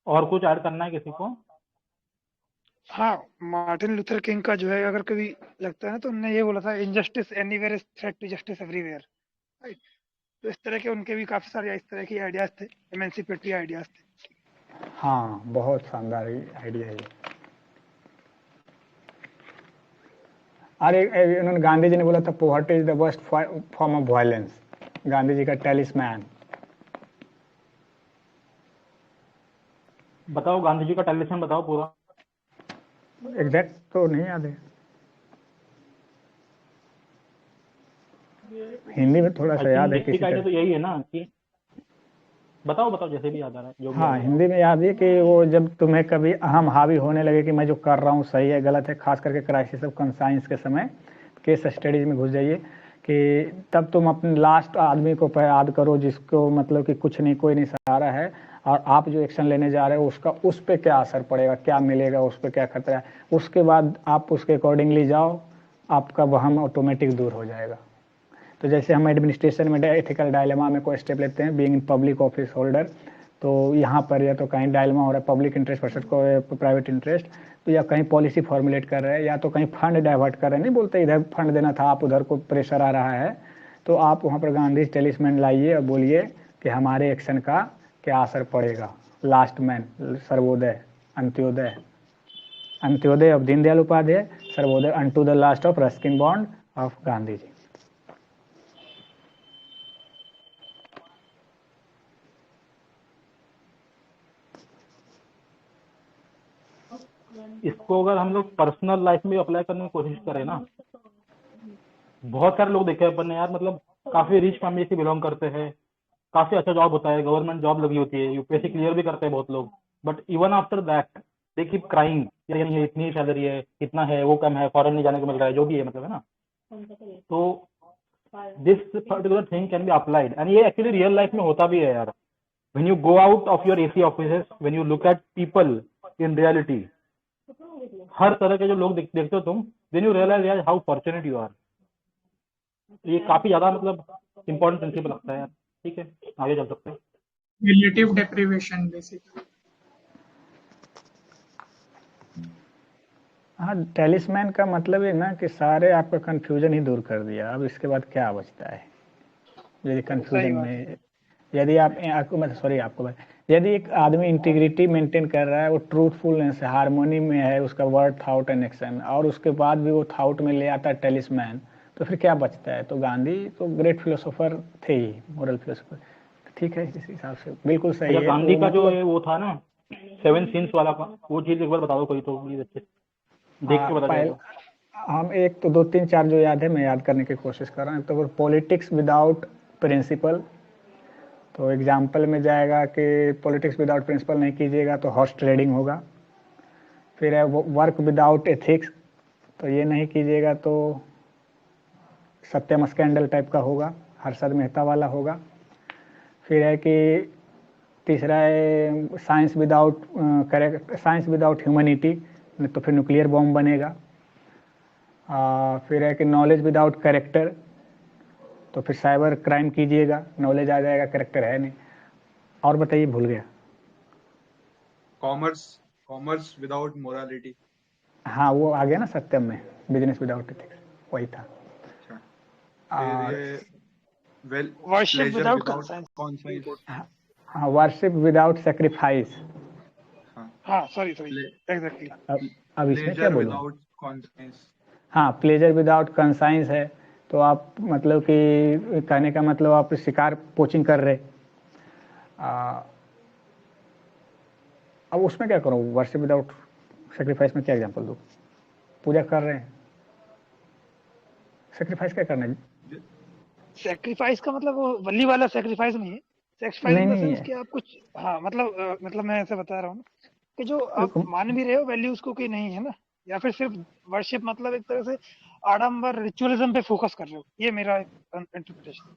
और कुछ ऐड करना है किसी को? हाँ, मार्टिन लूथर किंग का जो है अगर कभी लगता है ना तो उन्होंने ये बोला था injustice anywhere is threat to justice everywhere, right. तो इस तरह के उनके भी काफी सारे इस तरह की आइडियाज थे, एमेंसिपेटरी आइडियाज थे। हाँ बहुत शानदार आइडिया है। अरे उन्होंने गांधी जी ने बोला था poverty is the worst form of violence, Gandhi ji का टैलिस्मैन। बताओ गांधी जी का टैलिस्मैन बताओ पूरा। एग्जैक्ट तो नहीं याद है, हिंदी में थोड़ा सा याद है किसी तरह। तो यही है ना कि बताओ जैसे भी याद आ रहा है जो। हाँ हिंदी में याद है कि वो जब तुम्हें कभी अहम हावी होने लगे कि मैं जो कर रहा हूँ सही है गलत है, खास करके क्राइसिस ऑफ कंसाइंस के समय केस स्टडीज में घुस जाइए, कि तब तुम अपने लास्ट आदमी को याद करो जिसको मतलब कि कुछ नहीं कोई नहीं सहारा है, और आप जो एक्शन लेने जा रहे हो उसका उस पर क्या असर पड़ेगा, क्या मिलेगा, उस पर क्या खतरा है, उसके बाद आप उसके अकॉर्डिंगली जाओ, आपका वहम ऑटोमेटिक दूर हो जाएगा। तो जैसे हम एडमिनिस्ट्रेशन में एथिकल डायलेमा में कोई स्टेप लेते हैं बीइंग पब्लिक ऑफिस होल्डर, तो यहाँ पर या तो कहीं डायलेमा हो रहा है पब्लिक इंटरेस्ट वर्सेस को प्राइवेट इंटरेस्ट, तो या कहीं पॉलिसी फॉर्मुलेट कर रहे हैं या तो कहीं फंड डाइवर्ट कर रहे हैं, नहीं बोलते इधर फंड देना था आप उधर को प्रेशर आ रहा है, तो आप वहाँ पर गांधी टेलिस्मैन लाइए और बोलिए कि हमारे एक्शन का क्या असर पड़ेगा। Last man, Sarvodaya, Antyodaya, Antyodaya of Deendayal Upadhyaya, Sarvodaya unto the last of Ruskin Bond of Gandhi ji. इसको अगर हम लोग पर्सनल लाइफ में अप्लाई करने की कोशिश करें ना, बहुत सारे लोग देखे अपन ने यार, मतलब काफी रिच फैमिली से बिलोंग करते हैं, काफी अच्छा जॉब होता है, गवर्नमेंट जॉब लगी होती है, यूपीएससी क्लियर भी करते हैं बहुत लोग, but even after that they keep crying, ये इतनी सैलरी है, इतना है, वो कम है, फॉरेन नहीं जाने को मिल रहा है, जो भी है मतलब है ना। तो this particular thing can be applied, and ये एक्चुअली रियल लाइफ में होता भी है यार। When you go out of your AC offices, when you look at people in reality, हर तरह के जो लोग देखते हो तुम, then you realise how fortunate you are. ये काफी ज्यादा मतलब इम्पोर्टेंट प्रिंसिपल लगता है यार। ठीक है, आगे चल सकते हैं। Relative deprivation basically. हाँ टेलिस्मैन का मतलब है ना कि सारे आपका कंफ्यूजन ही दूर कर दिया, अब इसके बाद क्या बचता है। यदि कंफ्यूजन में यदि यदि एक आदमी इंटीग्रिटी मेंटेन कर रहा है, वो ट्रूथफुलनेस है, हार्मोनी में है उसका वर्ड, थाउट एंड एक्शन, और उसके बाद भी वो थाउट में ले आता है टेलिस्मैन, तो फिर क्या बचता है। तो गांधी तो ग्रेट फिलोसोफर थे ही, मोरल फिलोसोफर। ठीक है, इस हिसाब से बिल्कुल सही है। गांधी का जो वो था ना 7 सीन्स वाला का, वो चीज एक बार बता दो कोई तो प्लीज, अच्छे देख के बता दो। हम एक तो 2 3 4 जो याद है मैं याद करने की कोशिश कर रहा हूँ। तो पॉलिटिक्स विदाउट प्रिंसिपल, तो एग्जाम्पल में जाएगा कि पॉलिटिक्स विदाउट प्रिंसिपल नहीं कीजिएगा तो हॉर्स ट्रेडिंग होगा। फिर है वर्क विदाउट एथिक्स, तो ये नहीं कीजिएगा तो सत्यम स्कैंडल टाइप का होगा, हर्षद मेहता वाला होगा। फिर है कि तीसरा है साइंस विदाउट ह्यूमैनिटी, तो फिर न्यूक्लियर बॉम्ब बनेगा। फिर है कि नॉलेज विदाउट कैरेक्टर, तो फिर साइबर क्राइम कीजिएगा, नॉलेज आ जाएगा, कैरेक्टर है नहीं। और बताइए, भूल गया। Commerce without morality. हाँ, वो आ गया ना सत्यम में, बिजनेस विदाउट एथिक्स, वही था। Worship without conscience. हाँ, वर्शिप विदाउट सेक्रीफाइस। हाँ, सॉरी एग्जैक्टली। अब इसमें क्या बोलूं? कॉन्साइंस। हाँ, प्लेजर विदाउट कंसाइंस है, तो आप मतलब कि कहने का मतलब आप शिकार पोचिंग कर रहे। अब उसमें क्या करूँ? वर्शिप विदाउट सेक्रीफाइस में क्या एग्जांपल दूँ? पूजा कर रहे हैं, सेक्रीफाइस क्या करना है? सेक्रीफाइस का मतलब वो वली वाला सेक्रीफाइस नहीं है। सेक्रीफाइस इन द सेंस कि आप कुछ, हाँ मतलब मैं ऐसे बता रहा हूँ कि जो आप मान भी रहे हो वैल्यूज को कि नहीं है ना, या फिर सिर्फ वर्शिप मतलब एक तरह से आडंबर रिचुअलिज्म पे फोकस कर रहे हो, ये मेरा इंटरप्रिटेशन।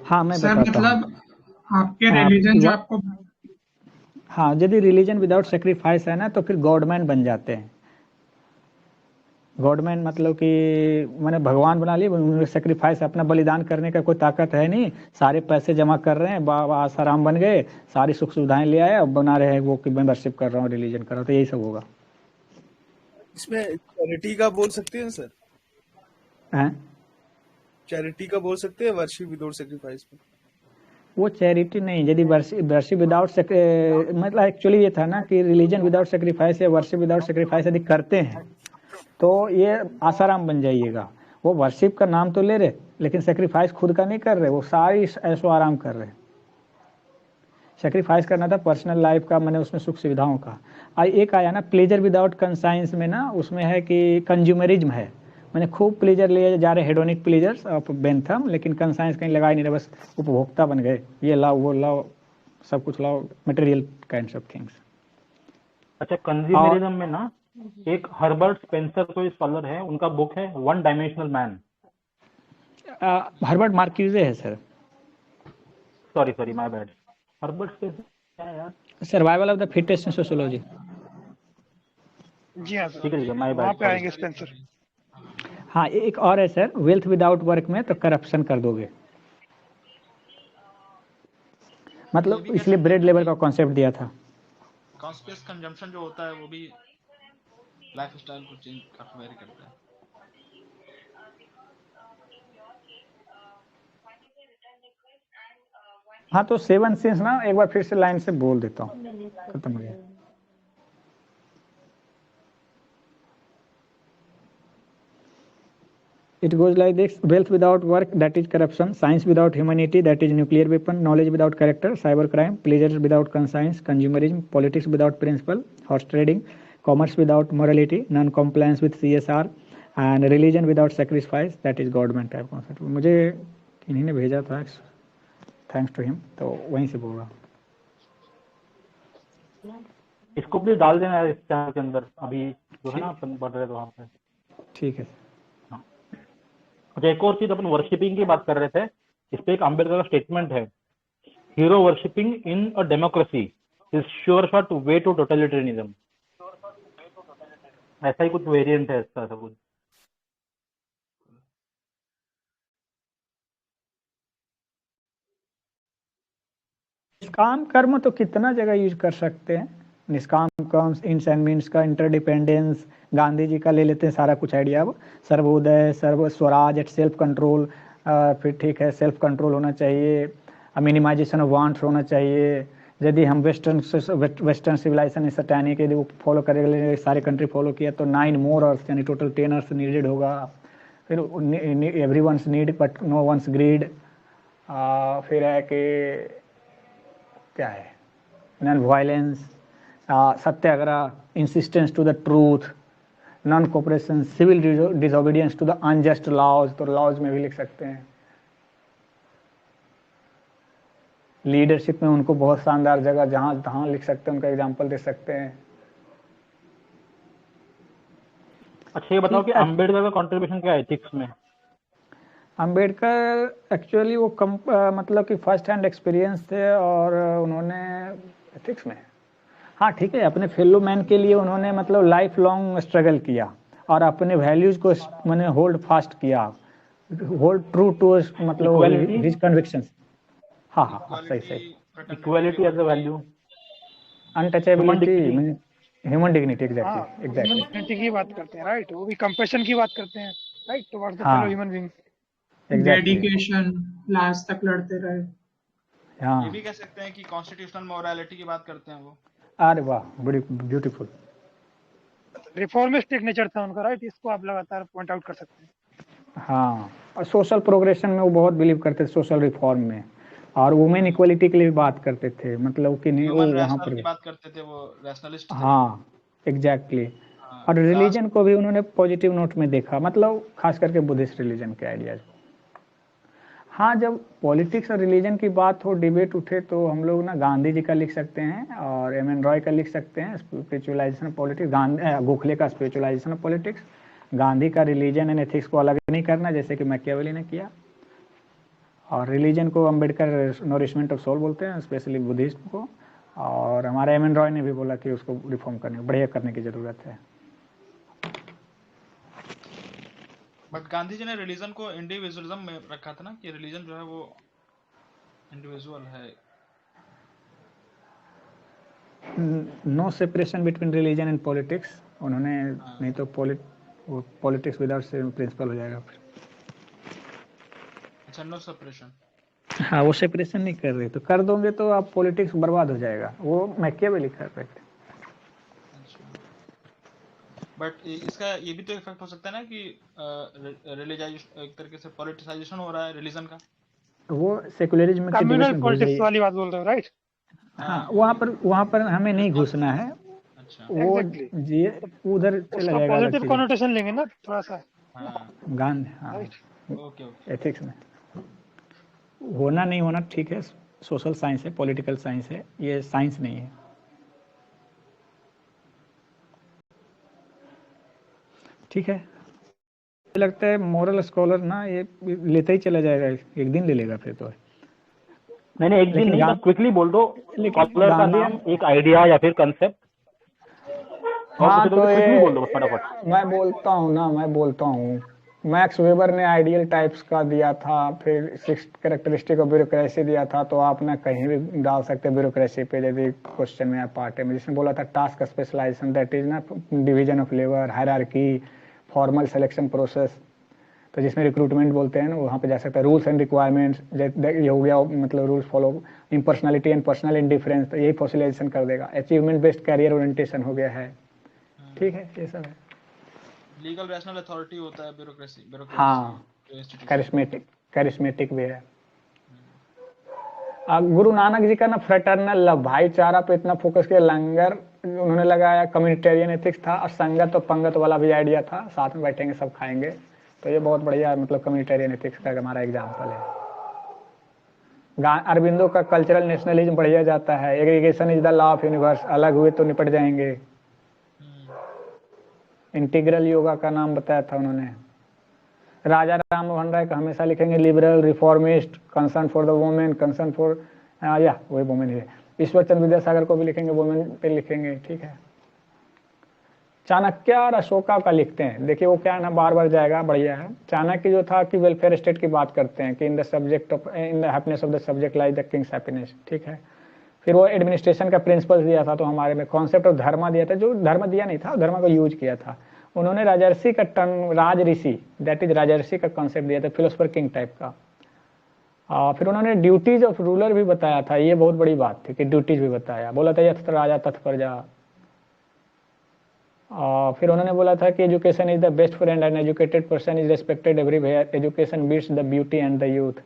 हाँ, मैं बताता हूँ। मतलब आपके रिलीजन जो आपको, हाँ, यदि रिलीजन विदाउट सेक्रीफाइस है ना, तो फिर गॉडमैन बन जाते हैं। गॉडमैन मतलब कि मैंने भगवान बना लिए, सेक्रीफाइस, अपना बलिदान करने का कोई ताकत है नहीं, सारे पैसे जमा कर रहे हैं, बाबा आसाराम बन गए, सारी सुख सुविधाएं ले आए, अब बना रहे हैं वो कि मेंबरशिप कर रहा हूँ, रिलीजन कर रहा हूँ, तो यही सब होगा। इसमें चैरिटी का बोल सकते हैं सर? हैं? चैरिटी का बोल सकते हैं वर्शिप विदाउट सेक्रीफाइस में? वो चैरिटी नहीं, यदि वर्शिप विदाउट मतलब एक्चुअली ये था ना कि रिलीजन विदाउट सेक्रीफाइस या वर्शिप विदाउट सेक्रीफाइस यदि करते हैं तो ये आसाराम बन जाइएगा। वो वर्शिप का नाम तो ले रहे, लेकिन सेक्रीफाइस खुद का नहीं कर रहे, वो सारी ऐशो आराम कर रहे। सेक्रीफाइस करना था पर्सनल लाइफ का, मैंने उसमें सुख सुविधाओं का। एक आया ना प्लेजर विदाउट कंसाइंस में ना, उसमें है कि कंज्यूमरिज्म है, मैंने खूब प्लेजर लिए जा रहे, हेडोनिक प्लेजर्स ऑफ बेंथम, लेकिन कंसाइंस कहीं लगा ही नहीं रहे, बस उपभोक्ता बन गए, ये लाओ वो लाओ, सब कुछ लाओ, मटेरियल काइंड्स ऑफ थिंग्स। अच्छा, कंज्यूमरिज्म में ना एक हर्बर्ट स्पेंसर कोई स्कॉलर है, उनका बुक है one dimensional man. Herbert Marcuse है sir. Sorry my bad. Herbert Spencer क्या है यार? Survival of the fittest in sociology. जी हाँ सर, ठीक है, माय बैड। वहाँ पे आएंगे स्पेंसर। हाँ, एक और है सर, वेल्थ विदाउट वर्क में तो करप्शन कर दोगे, मतलब इसलिए ब्रेड लेवल का कॉन्सेप्ट दिया था। कॉन्स्पियस कंजम्पशन जो होता है वो भी लाइफस्टाइल को चेंज काफी वेरी करता है। हाँ, तो 7 सिंस ना एक बार फिर से लाइन से बोल देता हूँ, खत्म हो गया। It goes like this: wealth without work, that is corruption; science without humanity, that is nuclear weapon; knowledge without character, cyber crime; pleasure without conscience, consumerism; politics without principle, horse trading; commerce without morality, non-compliance with CSR; and religion without sacrifice, that is government type concept. मुझे इन्हीं ने भेजा था, thanks to him, तो वहीं से बोल रहा हूँ। इसको प्लीज डाल देना इस चैनल के अंदर, अभी जो है ना अपन पढ़ रहे थे वहाँ पे। ठीक है। अच्छा, एक और चीज, अपन वर्शिपिंग की बात कर रहे थे, इस पे एक अम्बेडकर का स्टेटमेंट है, hero worshipping in a democracy is sure shot way to totalitarianism. ऐसा ही कुछ वेरिएंट है इसका, ऐसा कुछ। निष्काम कर्म तो कितना जगह यूज कर सकते हैं, निष्काम कर्म, इंस एंड मीन्स का इंटरडिपेंडेंस, गांधी जी का ले लेते हैं सारा कुछ आइडिया। अब सर्वोदय, सर्व स्वराज एट सेल्फ कंट्रोल, फिर ठीक है सेल्फ कंट्रोल होना चाहिए, मिनिमाइजेशन ऑफ वांट्स होना चाहिए। यदि हम वेस्टर्न सिविलाइजेशन सैटेनिक यदि वो फॉलो करेंगे, सारे कंट्री फॉलो किया तो 9 मोर अर्थ यानी टोटल 10 अर्थ नीडेड होगा। फिर every one's need but no one's greed. फिर है कि क्या है, non violence, satyagraha, insistence to the truth, non cooperation, civil disobedience to the unjust laws, तो लॉज में भी लिख सकते हैं। लीडरशिप में उनको बहुत शानदार जगह, जहाँ तहाँ लिख सकते हैं, उनका एग्जाम्पल दे सकते हैं। अच्छा ये बताओ कि अम्बेडकर का कंट्रीब्यूशन क्या है एथिक्स में? अम्बेडकर एक्चुअली वो मतलब कि फर्स्ट हैंड एक्सपीरियंस थे, और उन्होंने एथिक्स में, हाँ ठीक है, अपने फेलो मैन के लिए उन्होंने मतलब लाइफ लॉन्ग स्ट्रगल किया और अपने वैल्यूज को मैंने होल्ड फास्ट किया, होल्ड ट्रू टू मतलब हिज कन्विक्शंस। हाँ हाँ सही सही, equality as a value, untouchability, human dignity, exactly human dignity की बात करते हैं, राइट? वो भी कंपैशन की बात करते हैं, राइट, टुवर्ड्स द हाँ fellow human being. Dedication, last तक लड़ते रहे। हाँ ये भी कह सकते हैं कि कॉन्स्टिट्यूशनल मोरालिटी की बात करते हैं वो। अरे वाह, बड़ी ब्यूटीफुल। रिफॉर्मिस्ट एक नेचर था उनका, राइट? इसको आप लगातार पॉइंट आउट कर सकते हैं। हाँ, और सोशल प्रोग्रेशन में वो बहुत बिलीव करते थे, सोशल रिफॉर्म में, और वुमेन इक्वलिटी के लिए भी बात करते थे, मतलब कि नहीं वो वहाँ पर की बात करते थे, वो रैशनलिस्ट थे। हाँ एग्जैक्टली। और रिलीजन को भी उन्होंने पॉजिटिव नोट में देखा, मतलब खास करके बुद्धिस्ट रिलीजन के आइडियाज। हाँ, जब पॉलिटिक्स और रिलीजन की बात हो, डिबेट उठे, तो हम लोग ना गांधी जी का लिख सकते हैं और एम.एन. रॉय का लिख सकते हैं, स्पिरिचुअलाइजेशन ऑफ पॉलिटिक्स, गोखले का स्पिरिचुअलाइजेशन ऑफ पॉलिटिक्स, गांधी का रिलीजन एंड एथिक्स को अलग नहीं करना जैसे कि मैकियावेली ने किया, और रिलीजन को अम्बेडकर नरिशमेंट ऑफ सोल बोलते हैं, स्पेशली बुद्धिज्म को, और हमारे एम.एन. रॉय ने भी बोला कि उसको रिफॉर्म करने, बढ़िया करने की ज़रूरत है। बट गांधी जी ने रिलीजन को इंडिविजुअलिज्म में रखा था ना, कि रिलीजन जो है वो इंडिविजुअल है। No separation between religion and politics उन्होंने, नहीं तो पॉलिटिक्स विदाउट प्रिंसिपल हो जाएगा फिर। अच्छा, नो सेपरेशन। हाँ, वो सेपरेशन नहीं कर रहे, तो कर दोगे तो आप पॉलिटिक्स बर्बाद हो जाएगा, वो मैकियावेली कर रहे थे। बट इसका ये भी तो इफेक्ट हो सकता है ना कि रिलीजाइजेशन, एक तरीके से पॉलिटिसाइजेशन हो रहा है रिलीजन का। वो सेकुलरिज्म के कम्युनल पॉलिटिक्स वाली बात बोल रहे हो, राइट? हाँ, वहाँ पर हमें नहीं घुसना है। अच्छा, वो ये उधर चला जाएगा, पॉजिटिव कॉनोटेशन लेंगे ना थोड़ा सा। गांधी, हाँ ओके एथिक्स में होना नहीं होना ठीक है, सोशल साइंस है, पॉलिटिकल साइंस है, ये साइंस नहीं है। ठीक है, मुझे लगता है मोरल स्कॉलर ना ये लेता ही चला जाएगा, एक दिन ले लेगा फिर तो। नहीं एक दिन नहीं, बस क्विकली बोल दो स्कॉलर का नाम, एक आइडिया या फिर कंसेप्ट। हाँ तो ये बोल दो फटाफट। मैं बोलता हूँ मैक्स वेबर ने आइडियल टाइप्स का दिया था, फिर 6 कैरेक्टरिस्टिक ऑफ ब्यूरोक्रेसी दिया था, तो आप ना कहीं भी डाल सकते हैं ब्यूरोक्रेसी पे, यदि क्वेश्चन में पार्ट है में, जिसने बोला था टास्क स्पेशलाइजेशन, दैट इज ना division of labour, hierarchy, formal selection process, तो जिसमें रिक्रूटमेंट बोलते हैं ना, वहाँ पे जा सकता है। रूल्स एंड रिक्वायरमेंट्स, ये हो गया मतलब rules follow, impersonality and personal indifference, तो यही फॉसिलाइजेशन कर देगा। अचीवमेंट बेस्ड कैरियर ओरिएंटेशन हो गया है, ठीक है, ये सब है। लीगल रैशनल अथॉरिटी होता है ब्यूरोक्रेसी। हाँ, कैरिस्मेटिक भी है। गुरु नानक जी का ना फ्रेटर्नल लव, भाईचारा पे इतना फोकस किया, लंगर उन्होंने लगाया, कम्युनिटेरियन एथिक्स था, और संगत और पंगत वाला भी आइडिया था, साथ में बैठेंगे सब खाएंगे, तो ये बहुत बढ़िया मतलब कम्युनिटेरियन एथिक्स का हमारा एग्जाम्पल है। अरविंदो का कल्चरल नेशनलिज्म बढ़िया जाता है, aggregation is the law of universe, अलग हुए तो निपट जाएंगे। इंटीग्रल योगा का नाम बताया था उन्होंने। राजा राम मोहन राय का हमेशा लिखेंगे liberal, reformist, concern for the women, concern for वही वुमेन है। ईश्वर चंद्र विद्यासागर को भी लिखेंगे, वुमेन पे लिखेंगे, ठीक है। चाणक्य और अशोका का लिखते हैं, देखिए वो क्या है ना, बार बार जाएगा, बढ़िया है। चाणक्य जो था कि वेलफेयर स्टेट की बात करते हैं, कि in the happiness of the subject lies the Kings happiness, ठीक है। फिर वो एडमिनिस्ट्रेशन का प्रिंसिपल दिया था, तो हमारे में कॉन्सेप्ट ऑफ धर्मा दिया था, जो धर्म दिया नहीं था, धर्म को यूज किया था उन्होंने। राजर्षि का टर्म, राज ऋषि, दैट इज राजर्षि का कॉन्सेप्ट दिया था, फिलोसफर किंग टाइप का। फिर उन्होंने ड्यूटीज ऑफ रूलर भी बताया था, ये बहुत बड़ी बात थी कि ड्यूटीज भी बताया, बोला था यथ राजा तथ प्रजा। फिर उन्होंने बोला था कि education is the best friend and educated person is respected everywhere, education beats the beauty and the youth.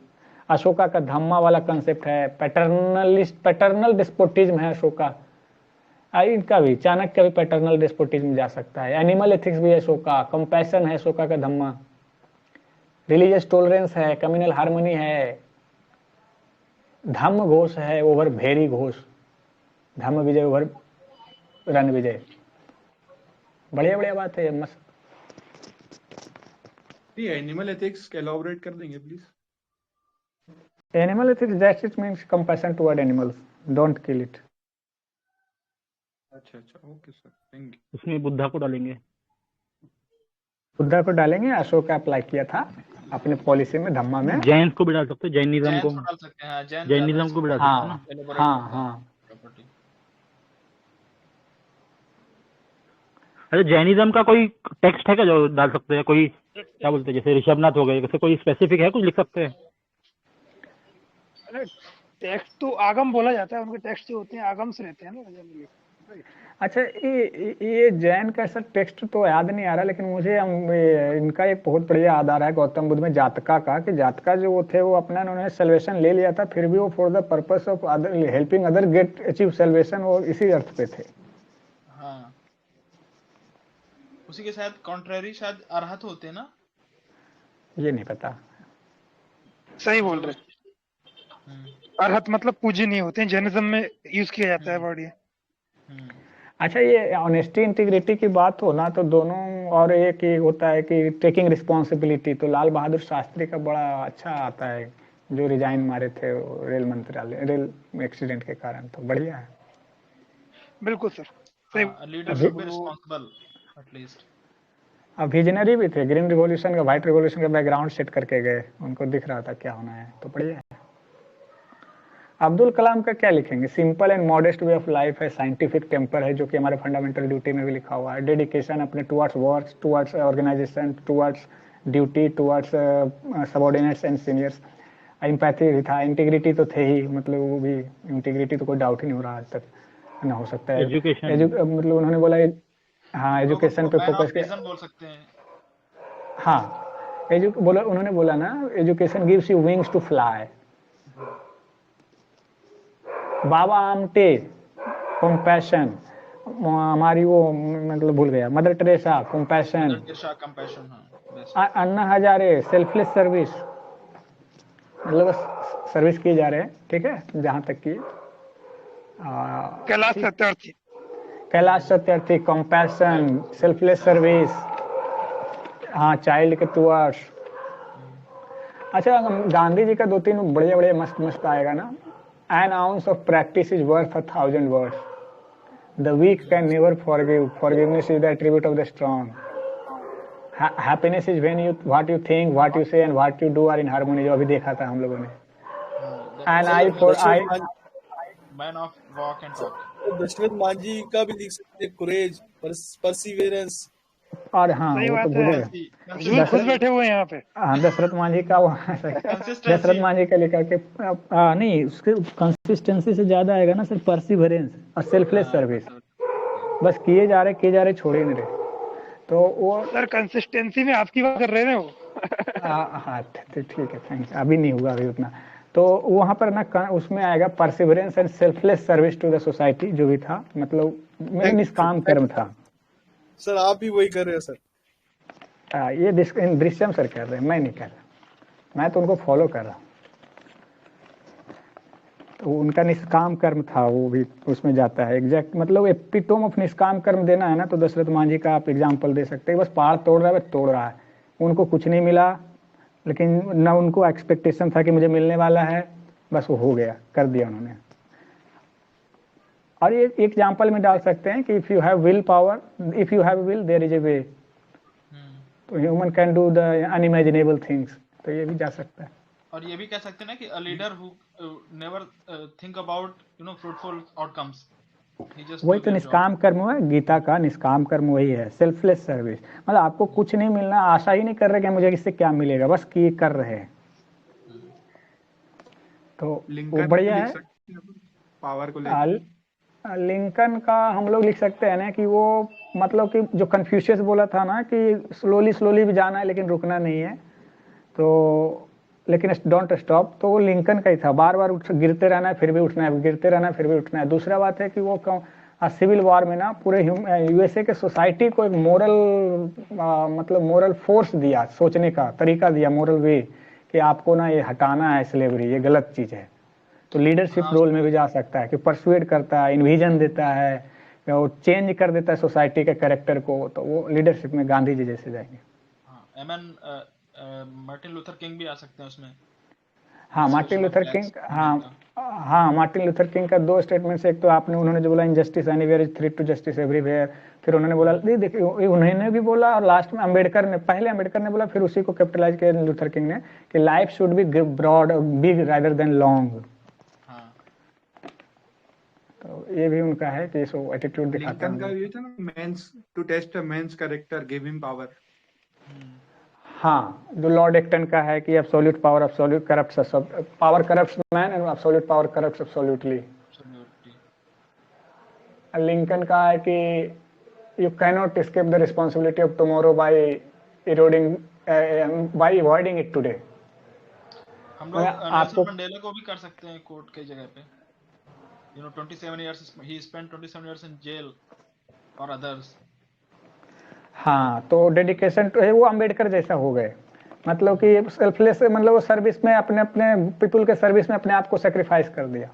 Ashoka का धम्मा वाला कंसेप्ट है, पैटर्नल डिस्पोटिज्म है अशोका, इनका भी, चाणक्य का भी पैटर्नल डिस्पोटिज्म जा सकता है। एनिमल एथिक्स भी है अशोका, कंपैशन है अशोका का धम्मा, रिलीजियस टॉलरेंस है, कम्युनल हार्मनी है, धम्म घोष है ओवर भेरी घोष, धम्म विजय ओवर रण विजय। बढ़िया बढ़िया बात है, मस्त। एनिमल एथिक्स एलॉबरेट कर देंगे please. Animal ethics that it means compassion toward animals, don't kill it. अच्छा ओके सर, थैंक यू। उसमें बुद्धा को डालेंगे, बुद्धा को डालेंगे। अशोक का अप्लाई किया था अपने पॉलिसी में धम्मा में। जैन को भी डाल सकते हैं, जैनिज्म को, डाल सकते हैं, जैनिज्म को भी डाल सकते हैं ना। हाँ। अरे जैनिज्म का कोई टेक्स्ट है क्या जो डाल सकते हैं? कोई क्या बोलते हैं, जैसे ऋषभनाथ हो गए, जैसे कोई स्पेसिफिक है, कुछ लिख सकते हैं? अरे टेक्स्ट तो आगम बोला जाता है, उनके टेक्स्ट जो होते हैं आगम से रहते हैं ना जनरली। अच्छा, ये जैन का सर टेक्स्ट तो याद नहीं आ रहा, लेकिन मुझे इनका एक बहुत बढ़िया याद आ रहा है गौतम बुद्ध में जातका का, कि जातका जो वो थे वो अपना उन्होंने सेल्वेशन ले लिया था, फिर भी वो for the purpose of other helping other get achieve salvation, वो इसी अर्थ पे थे। हाँ, उसी के साथ कॉन्ट्रेरी शायद अरहत होते हैं ना, ये नहीं पता। सही बोल रहे। अरहत मतलब पूजनीय होते हैं, जैनिज्म में यूज किया जाता है वर्ड ये। अच्छा, ये ऑनेस्टी इंटीग्रिटी की बात हो ना तो दोनों, और एक ये होता है कि टेकिंग रिस्पॉन्सिबिलिटी, तो लाल बहादुर शास्त्री का बड़ा अच्छा आता है, जो रिजाइन मारे थे रेल मंत्रालय, रेल एक्सीडेंट के कारण, तो बढ़िया है। बिल्कुल sir, leader should be responsible at least. अब विजनरी भी थे, ग्रीन रिवॉल्यूशन का, व्हाइट रिवॉल्यूशन का बैकग्राउंड सेट करके गए, उनको दिख रहा था क्या होना है, तो बढ़िया है। अब्दुल कलाम का क्या लिखेंगे? Simple and modest way of life है, साइंटिफिक टेम्पर है, जो कि हमारे फंडामेंटल ड्यूटी में भी लिखा हुआ है, डेडिकेशन अपने towards work, towards organisation, towards duty, towards subordinates and seniors. Empathy भी था, इंटीग्रिटी तो थे ही, मतलब वो भी इंटीग्रिटी तो कोई डाउट ही नहीं हो रहा आज तक ना, हो सकता है मतलब उन्होंने बोला हाँ एजुकेशन पे फोकस किया, बोल सकते हैं। हाँ उन्होंने बोला ना, education gives you wings to fly. Baba Amte compassion, हमारी वो मतलब भूल गया, Mother Teresa compassion, Anna Hazare selfless service, मतलब सर्विस किए जा रहे हैं, ठीक है, जहां तक की Kailash Satyarthi compassion, selfless service, हाँ चाइल्ड के टुवर्ड्स। अच्छा, गांधी जी का 2-3 बढ़िया बढ़िया मस्त आएगा ना। An ounce of practice is worth 1,000 words. The weak can never forgive. Forgiveness is the attribute of the strong. Happiness is when what you think, what you say and what you do are in harmony. जो अभी देखा था हम लोगों ने। And I for I. Man of walk and talk. Dashrath Manjhi का भी लिख सकते हैं, courage, perseverance। और हाँ वो तो भूले खुद बैठे हुए यहाँ पे। हाँ, दशरथ मांझी का दशरथ मांझी का लिखा के नहीं, उसके कंसिस्टेंसी से ज्यादा आएगा ना सर, परसिवरेंस और सेल्फलेस सर्विस। बस किए जा रहे छोड़े नहीं रहे, तो वो सर कंसिस्टेंसी में आपकी बात कर रहे हैं वो। हाँ ठीक है, थैंक्स। अभी नहीं हुआ अभी उतना, तो वहाँ पर ना उसमें आएगा perseverance and selfless service to the society, जो भी था, मतलब मेरा निष्काम कर्म था। सर आप भी वही कर रहे हैं सर। ये दृश्यम सर कर रहे हैं, मैं नहीं कर रहा, मैं तो उनको फॉलो कर रहा हूँ। तो उनका निष्काम कर्म था, वो भी उसमें जाता है एग्जैक्ट, मतलब एपिटोम ऑफ निष्काम कर्म देना है ना, तो दशरथ मांझी का आप एग्जांपल दे सकते हैं। बस पहाड़ तोड़ रहा है, बस तोड़ रहा है, उनको कुछ नहीं मिला, लेकिन ना उनको एक्सपेक्टेशन था कि मुझे मिलने वाला है, बस वो हो गया, कर दिया उन्होंने। और ये एग्जांपल में डाल सकते हैं कि if you have will power, if you have will there is a way, तो human can do the unimaginable things, तो ये भी जा सकता है। और ये भी कह सकते हैं ना कि a leader who never think about fruitful outcomes, वही तो निष्काम कर्म है, गीता का निष्काम कर्म वही है, सेल्फलेस सर्विस। मतलब आपको कुछ नहीं मिलना, आशा ही नहीं कर रहे कि मुझे इससे क्या मिलेगा, बस कि कर रहे हैं, तो वो बढ़िया है। पावर को लिंकन का हम लोग लिख सकते हैं ना कि वो मतलब कि जो कन्फ्यूशियस बोला था ना कि स्लोली भी जाना है लेकिन रुकना नहीं है, तो लेकिन डोंट स्टॉप, तो वो लिंकन का ही था, बार बार गिरते रहना है फिर भी उठना है, गिरते रहना है फिर भी उठना है। दूसरा बात है कि वो सिविल वॉर में ना पूरे यूएसए के सोसाइटी को एक मतलब मोरल फोर्स दिया, सोचने का तरीका दिया, मोरल वे, कि आपको ना ये हटाना है स्लेवरी, ये गलत चीज़ है। तो लीडरशिप हाँ रोल में भी जा सकता है कि परसुएड करता है, इन्विजन देता है, वो चेंज कर देता है सोसाइटी के कैरेक्टर को, तो वो लीडरशिप में गांधी जी जैसे जाएंगे। हाँ मार्टिन लूथर किंग भी आ सकते हैं उसमें, हाँ जिसके मार्टिन उसमें लूथर ब्लैक किंग, हाँ मार्टिन लूथर किंग का 2 स्टेटमेंट्स, एक तो आपने उन्होंने जो बोला injustice anywhere is threat to justice everywhere, फिर उन्होंने बोला देखिए उन्होंने भी बोला, और लास्ट में अम्बेडकर ने, पहले अम्बेडकर ने बोला, फिर उसी को कैपिटलाइज किया लूथर किंग ने कि life should be broad big rather than long. हाँ तो ये भी उनका है कि सो एटीट्यूड दिखाता लिंकन का है। ये था ना, men's to test a man's character give him power. हाँ, जो लॉर्ड एक्टन का है कि absolute power absolute corrupts, power corrupts man and absolute power corrupts absolutely. Lincoln का है कि you cannot escape the responsibility of tomorrow by eroding by avoiding it today. हम लोग नेल्सन मंडेला को भी कर सकते हैं कोर्ट की जगह पे, 27 years he spent 27 years in jail for others। हाँ, तो डेडिकेशन तो है, वो अम्बेडकर जैसा हो गए, मतलब कि सेल्फलेस, मतलब वो सर्विस में अपने अपने पीपल के सर्विस में अपने आप को सेक्रीफाइस कर दिया,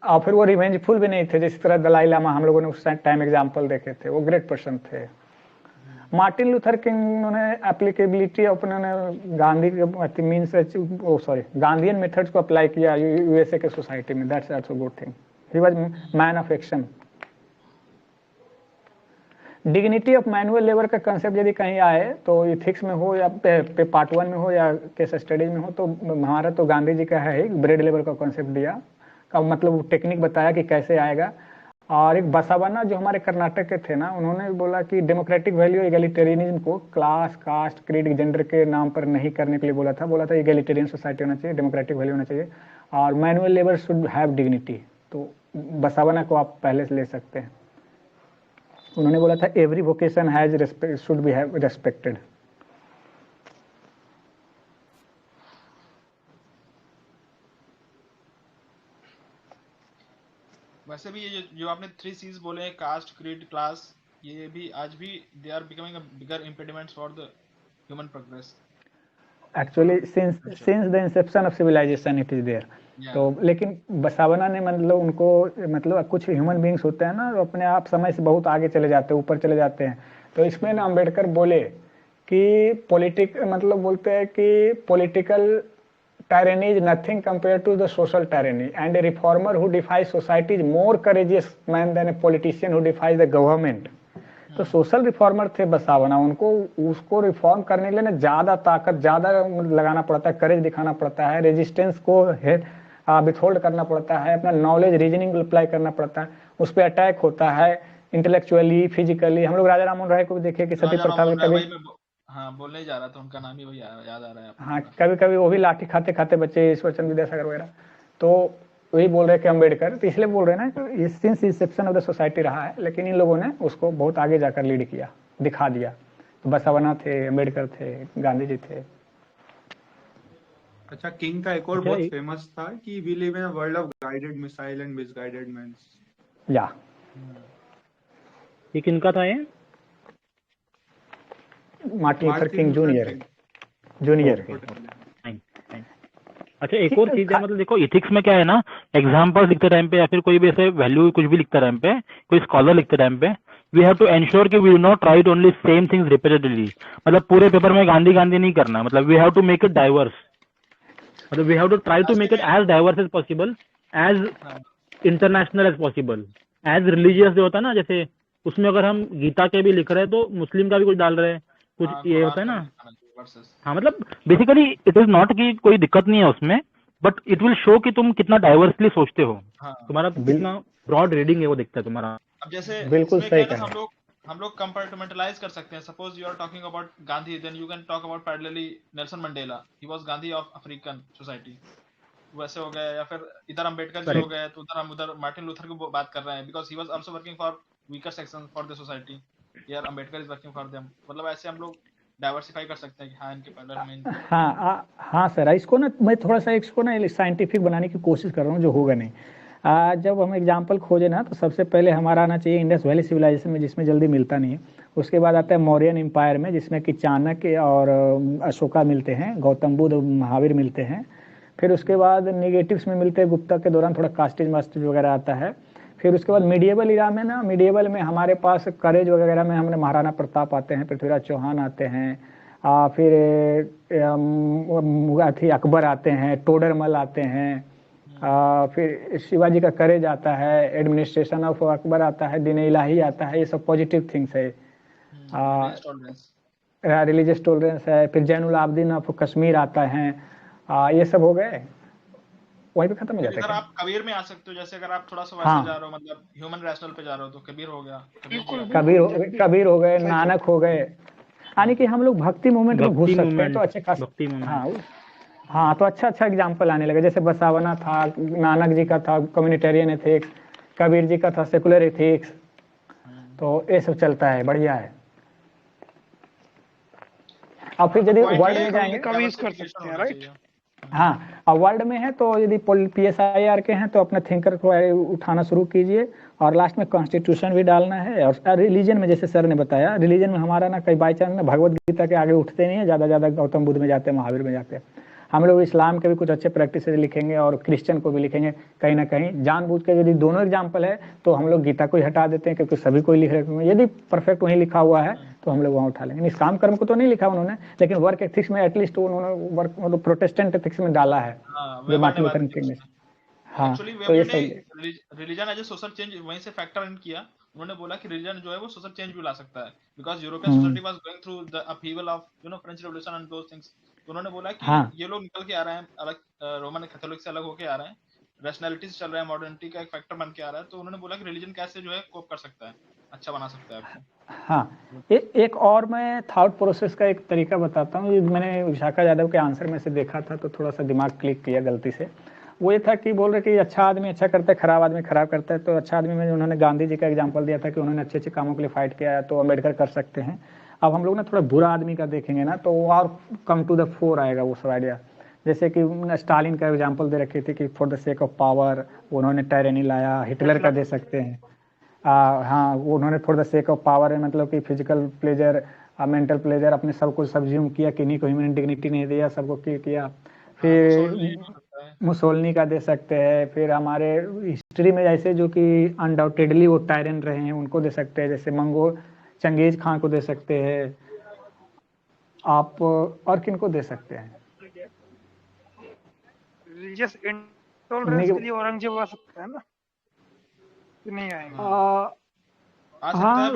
और फिर वो रिवेंजफुल भी नहीं थे, जिस तरह दलाई लामा हम लोगों ने उस टाइम एग्जाम्पल देखे थे, वो ग्रेट पर्सन थे। मार्टिन लूथर किंग ने एप्लीकेबिलिटी अपने गांधी के मीन्स गांधीयन मेथड्स को अप्लाई किया यूएसए के सोसाइटी में, that's also good thing, he was man of action. Dignity of manual labour का कंसेप्ट यदि कहीं आए तो इथिक्स में हो या पार्ट 1 में हो या केस स्टडीज में हो, तो हमारा तो गांधी जी का है ब्रेड लेबर का कंसेप्ट दिया का, मतलब टेक्निक बताया कि कैसे आएगा। और एक बसावना जो हमारे कर्नाटक के थे ना, उन्होंने भी बोला कि डेमोक्रेटिक वैल्यू एगलिटेरियनिज्म को क्लास कास्ट क्रीड जेंडर के नाम पर नहीं करने के लिए बोला था एगलिटेरियन सोसाइटी होना चाहिए, डेमोक्रेटिक वैल्यू होना चाहिए, और manual labour should have dignity. तो बसावना को आप पहले से ले सकते हैं। उन्होंने बोला था every vocation has respect should be have respected. वैसे भी ये जो आपने 3 C's बोले हैं, कास्ट क्रीड क्लास, ये भी आज भी they are becoming a bigger impediments for the human progress. Actually since the inception of civilization it is there. तो लेकिन बसावना ने मतलब उनको, मतलब कुछ ह्यूमन बींग्स होते हैं ना, अपने आप समय से बहुत आगे चले जाते हैं, ऊपर चले जाते हैं। तो इसमें ना अम्बेडकर बोले कि मतलब बोलते हैं कि political tyranny is nothing compared to the social tyranny, and a reformer who defies society is more courageous man than a politician who defies the government। तो सोशल रिफॉर्मर थे बसावना, उनको उसको रिफॉर्म करने के लिए ज्यादा ताकत ज्यादा लगाना पड़ता है, करेज दिखाना पड़ता है, रेजिस्टेंस को विथहोल्ड करना पड़ता है, अपना नॉलेज रीजनिंग अप्लाई करना पड़ता है, उस पर अटैक होता है इंटेलेक्चुअली फिजिकली। हम लोग राजा राममोहन राय को भी देखे कि सती प्रथा में कभी, हाँ बोलने ही जा रहा था, उनका नाम ही वही याद आ रहा है। हाँ, कभी कभी वो भी लाठी खाते खाते बच्चे, ईश्वरचंद विद्यासागर वगैरह। तो वही बोल रहे कि अम्बेडकर, तो इसलिए बोल रहे हैं ना कि since Inception of the society रहा है, लेकिन इन लोगों ने उसको बहुत आगे जाकर लीड किया, दिखा दिया। तो बसावना थे, अम्बेडकर थे, गांधी जी थे। अच्छा, किंग का एक और बहुत फेमस था कि we live in a world of guided missile and misguided man. या ये किनका था ये? Martin Luther King junior. अच्छा, एक और चीज है, मतलब देखो इथिक्स में क्या है ना, एग्जाम्पल लिखते टाइम पे या फिर कोई भी ऐसे वैल्यू कुछ भी लिखते टाइम पे, कोई स्कॉलर लिखते टाइम पे, वी हैव टू एंश्योर कि we do not write only same things repeatedly. मतलब पूरे पेपर में गांधी गांधी नहीं करना, मतलब we have to make it diverse, मतलब we have to try to make it as diverse as possible, as international as possible, as religious जो होता है ना, जैसे उसमें अगर हम गीता के भी लिख रहे हैं तो मुस्लिम का भी कुछ डाल रहे हैं, कुछ ये होता है ना। हाँ, मतलब बेसिकली इट इज नॉट कि कोई दिक्कत नहीं है उसमें, बट इट विल शो कि तुम कितना डाइवर्सली सोचते हो, तुम्हारा कितना ब्रॉड रीडिंग है वो दिखता है तुम्हारा। अब जैसे बिल्कुल सही कहा। हम लोग कंपार्टमेंटलाइज कर सकते हैं। Suppose you are talking about Gandhi, then you can talk about parallelly Nelson Mandela, he was Gandhi of African society, वैसे हो गए। या फिर इधर अम्बेडकर जी हो गए, तो उधर हम उधर मार्टिन लूथर की बात कर रहे हैं, because he was also working for weaker section for the society, यार Ambedkar is working for them. मतलब ऐसे हम लोग डाइवर्सिफाई कर सकते हैं कि हाँ इनके पैरेलल में। हाँ सर, इसको ना मैं थोड़ा सा इसको ना साइंटिफिक बनाने की कोशिश कर रहा हूँ, जो होगा नहीं। जब हम एग्जाम्पल खोजे ना, तो सबसे पहले हमारा आना चाहिए इंडस वैली सिविलाइजेशन में, जिसमें जल्दी मिलता नहीं है। उसके बाद आता है मौर्यन एम्पायर में, जिसमें कि चाणक्य और अशोका मिलते हैं, गौतम बुद्ध महावीर मिलते हैं। फिर उसके बाद नेगेटिव्स में मिलते हैं गुप्ता के दौरान, थोड़ा कास्टेज मास्टेज वगैरह आता है। फिर उसके बाद मिडिएवल इरा में ना, मिडिएवल में हमारे पास करेज वगैरह में हमने महाराणा प्रताप आते हैं, पृथ्वीराज चौहान आते हैं, फिर अथी अकबर आते हैं, टोडरमल आते हैं, फिर शिवाजी का करेज आता है, एडमिनिस्ट्रेशन ऑफ अकबर आता है, दीन इलाही आता है, ये सब पॉजिटिव थिंग्स है। रिलीजियस टॉलरेंस है, फिर जैनुल आबदीन ऑफ कश्मीर आता है, ये सब हो गए, वहीं पे खत्म हो जाता है। आप कबीर में आ सकते हो, जैसे अगर आप थोड़ा सा वैसे जा रहे हो, मतलब ह्यूमन रैशनल पे जा रहे हो, तो कबीर हो गया, कबीर हो गए, नानक हो गए, यानी कि हम लोग भक्ति मूवमेंट में घुस सकते हैं, तो अच्छे खास हाँ तो अच्छा एग्जाम्पल आने लगे। जैसे बसावना था, नानक जी का था कम्युनिटेरियन एथिक्स, कबीर जी का था सेकुलर एथिक्स, तो ये सब चलता है, बढ़िया है। अब फिर यदि वर्ल्ड में जाएंगे, हाँ और वर्ल्ड में है तो यदि PSIR के हैं तो अपने थिंकर को उठाना शुरू कीजिए, और लास्ट में कॉन्स्टिट्यूशन भी डालना है। और रिलीजन में जैसे सर ने बताया, रिलीजन में हमारा ना कई बाई चांस ना भगवत गीता के आगे उठते नहीं है, ज़्यादा गौतम बुद्ध में जाते हैं, महावीर में जाते हैं। हम लोग इस्लाम के भी कुछ अच्छे प्रैक्टिस लिखेंगे और क्रिश्चियन को भी लिखेंगे, कहीं ना कहीं जानबूझ के। यदि दोनों एग्जाम्पल है तो हम लोग गीता को ही हटा देते हैं, क्योंकि सभी को ही लिख रहे हैं। यदि परफेक्ट वहीं लिखा हुआ है तो हम लोग वहाँ उठा लेंगे। निष्काम कर्म को तो नहीं लिखा उन्होंने, लेकिन वर्क एथिक्स में एटलीस्ट उन्होंने वर्क मतलब प्रोटेस्टेंट एथिक्स में डाला है, जो मार्टिन लूथर किंग ने। हाँ तो ये सब religion as a social change वहीं से फैक्टर इन किया। उन्होंने बोला कि रिलीजन जो है वो सोशल चेंज भी ला सकता है, because European society was going through the upheaval of French revolution and those things. तो उन्होंने बोला कि ये लोग निकल के आ रहे हैं अलग, रोमन कैथोलिक से अलग होके आ रहे हैं, रैशनैलिटी से चल रहे हैं, मॉडर्निटी का एक फैक्टर बन के आ रहा है। तो उन्होंने बोला कि रिलीजन कैसे जो है कोप कर सकता है, अच्छा बना सकता है आपको। हाँ एक और मैं थॉट प्रोसेस का एक तरीका बताता हूँ। मैंने विशाखा यादव के आंसर में से देखा था तो थोड़ा सा दिमाग क्लिक किया गलती से। वो ये था कि बोल रहे कि अच्छा आदमी अच्छा करता है, खराब आदमी खराब करता है। तो अच्छा आदमी में उन्होंने गांधी जी का एग्जांपल दिया था कि उन्होंने अच्छे अच्छे कामों के लिए फाइट किया है, तो अम्बेडकर कर सकते हैं। अब हम लोग ना थोड़ा बुरा आदमी का देखेंगे ना तो वो और कम टू द फोर आएगा वो सब आइडिया। जैसे कि स्टालिन का एग्जाम्पल दे रखी थी कि for the sake of power उन्होंने टायरेनी लाया। हिटलर का दे सकते हैं, हाँ उन्होंने for the sake of power है, मतलब कि फिजिकल प्लेजर मेंटल प्लेजर अपने सब कुछ सब्ज्यूम किया, किन्हीं को ह्यूमन डिग्निटी नहीं दिया, सबको किया। फिर मुसोलिनी का दे सकते हैं। फिर हमारे हिस्ट्री में जैसे जो कि अनडाउटेडली वो टायरन रहे हैं उनको दे सकते हैं, जैसे मंगोल चंगेज खान को दे सकते हैं आप। और किन को दे सकते हैं? रिलीजियस इंटॉलरेंस के लिए औरंगजेब आ सकता है ना, नहीं आएगा? हाँ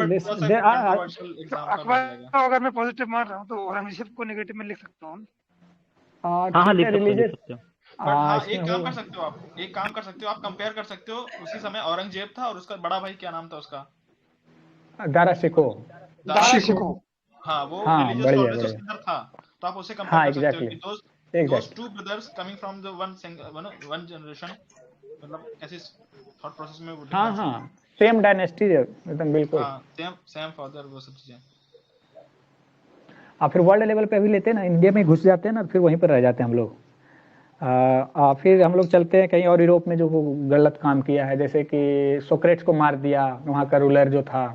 अगर मैं पॉजिटिव मान रहा हूँ तो औरंगजेब को नेगेटिव में लिख सकता हूँ। हाँ लिख सकते हो। एक काम कर सकते हो आप, कंपेयर कर सकते हो। उसी समय औरंगजेब था और उसका बड़ा भाई क्या नाम था उसका? दारा शिको। हाँ वो रिलीजियस टॉलरेंस उसके अंदर था, तो आप उसे कंपेयर कर सकते हो कि those two brothers coming from the one generation, मतलब ऐसे थॉट प्रोसेस में वो हाँ सेम डायनेस्टी एकदम बिल्कुल, सेम फादर, वो सब चीजें। फिर वर्ल्ड लेवल पे भी लेते हैं ना, इंडिया में घुस जाते हैं ना, फिर वहीं पर रह जाते हैं हम लोग। फिर हम लोग चलते हैं कहीं और यूरोप में जो गलत काम किया है, जैसे कि सोक्रेट्स को मार दिया वहाँ का रूलर जो था।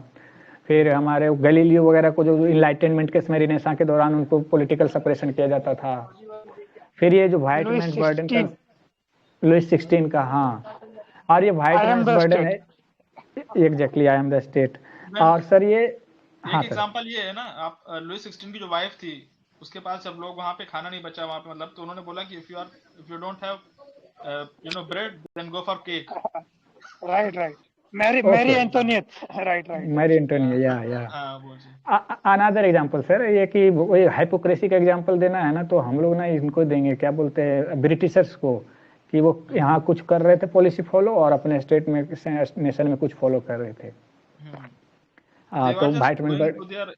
फिर हमारे गैलीलियो वगैरह को जो इनलाइटनमेंट के समय रिनेसां के दौरान उनको पॉलिटिकल सप्रेशन किया जाता था। फिर ये जो व्हाइट मैन बर्डन का लुइस 16 का, हाँ, और ये व्हाइट मैन बर्डन है exactly, I am the state. और सर ये एक एग्जांपल ये है ना, आप लुइस 16 की जो वाइफ थी उसके पास जब लोग वहाँ पे खाना नहीं बचा वहाँ पे, मतलब तो उन्होंने बोला कि if you don't have bread then go for cake. Right Marie Antoinette, right Marie Antoinette, या अनदर एग्जांपल सर, ये कि वही हाइपोक्रेसी का एग्जांपल देना है ना, तो हम लोग ना इनको देंगे, क्या बोलते हैं, ब्रिटिशर्स को, कि वो यहाँ कुछ कर रहे थे पॉलिसी फॉलो और अपने स्टेट में नेशन में कुछ फॉलो कर रहे थे। तो white man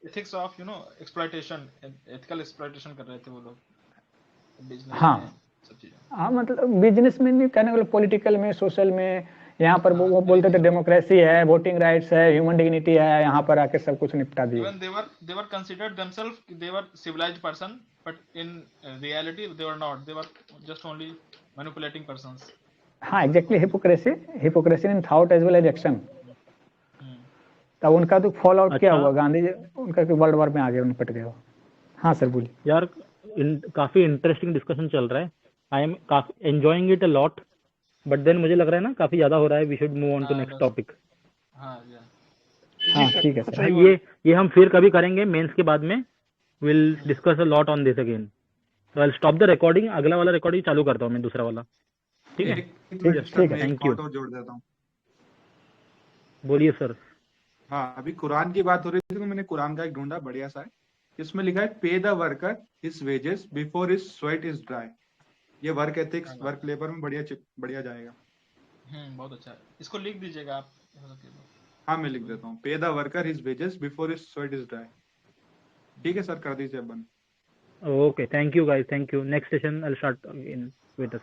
ethics of exploitation, ethical exploitation कर रहे थे वो लोग बिजनेस में, सब चीजें। हाँ मतलब बिजनेस में नहीं कहने वाले, पॉलिटिकल में, सोशल में। यहाँ पर वो बोलते थे डेमोक्रेसी है, वोटिंग राइट्स है, ह्यूमन डिग्निटी है, यहाँ पर आके सब कुछ निपटा दिया। Even they were considered themselves, they were civilized person, but in reality they were not, they were just only manipulating persons. हाँ exactly, hypocrisy in thought as well as action. तब उनका तो फॉल आउट क्या हुआ, गांधी जी उनका world war में आ गए, निपट गए। हाँ सर बोलिए। यार काफी इंटरेस्टिंग डिस्कशन चल रहा है। I am enjoying it a lot, but then मुझे लग रहा है ना काफी ज्यादा हो रहा है, we should move on to हाँ नेक्स्ट बस टॉपिक। हाँ या हाँ जी सर ठीक है सर। सही बोल ये हम फिर कभी करेंगे मेंस के बाद में, will discuss a lot on this again. तो आई स्टॉप द रिकॉर्डिंग, अगला वाला रिकॉर्डिंग चालू करता हूँ मैं, दूसरा वाला। ठीक है, एक ठीक मिनट सर, ठीक मैं है। एक थैंक यू। थॉट और जोड़ देता हूँ। बोलिए सर। हाँ, अभी कुरान की बात हो रही थी तो मैंने कुरान का एक ढूंढा बढ़िया सा है, इसमें लिखा है पे the worker his wages before his sweat is dry. ये वर्क एथिक्स, वर्क लेबर में बढ़िया जाएगा। बहुत अच्छा है, इसको लिख दीजिएगा आप हो सके तो। हाँ मैं लिख देता हूँ, पे the worker his wages before his sweat is dry. ठीक है सर, कर दीजिए बंद। Okay, thank you guys, thank you. Next session I will start again with us.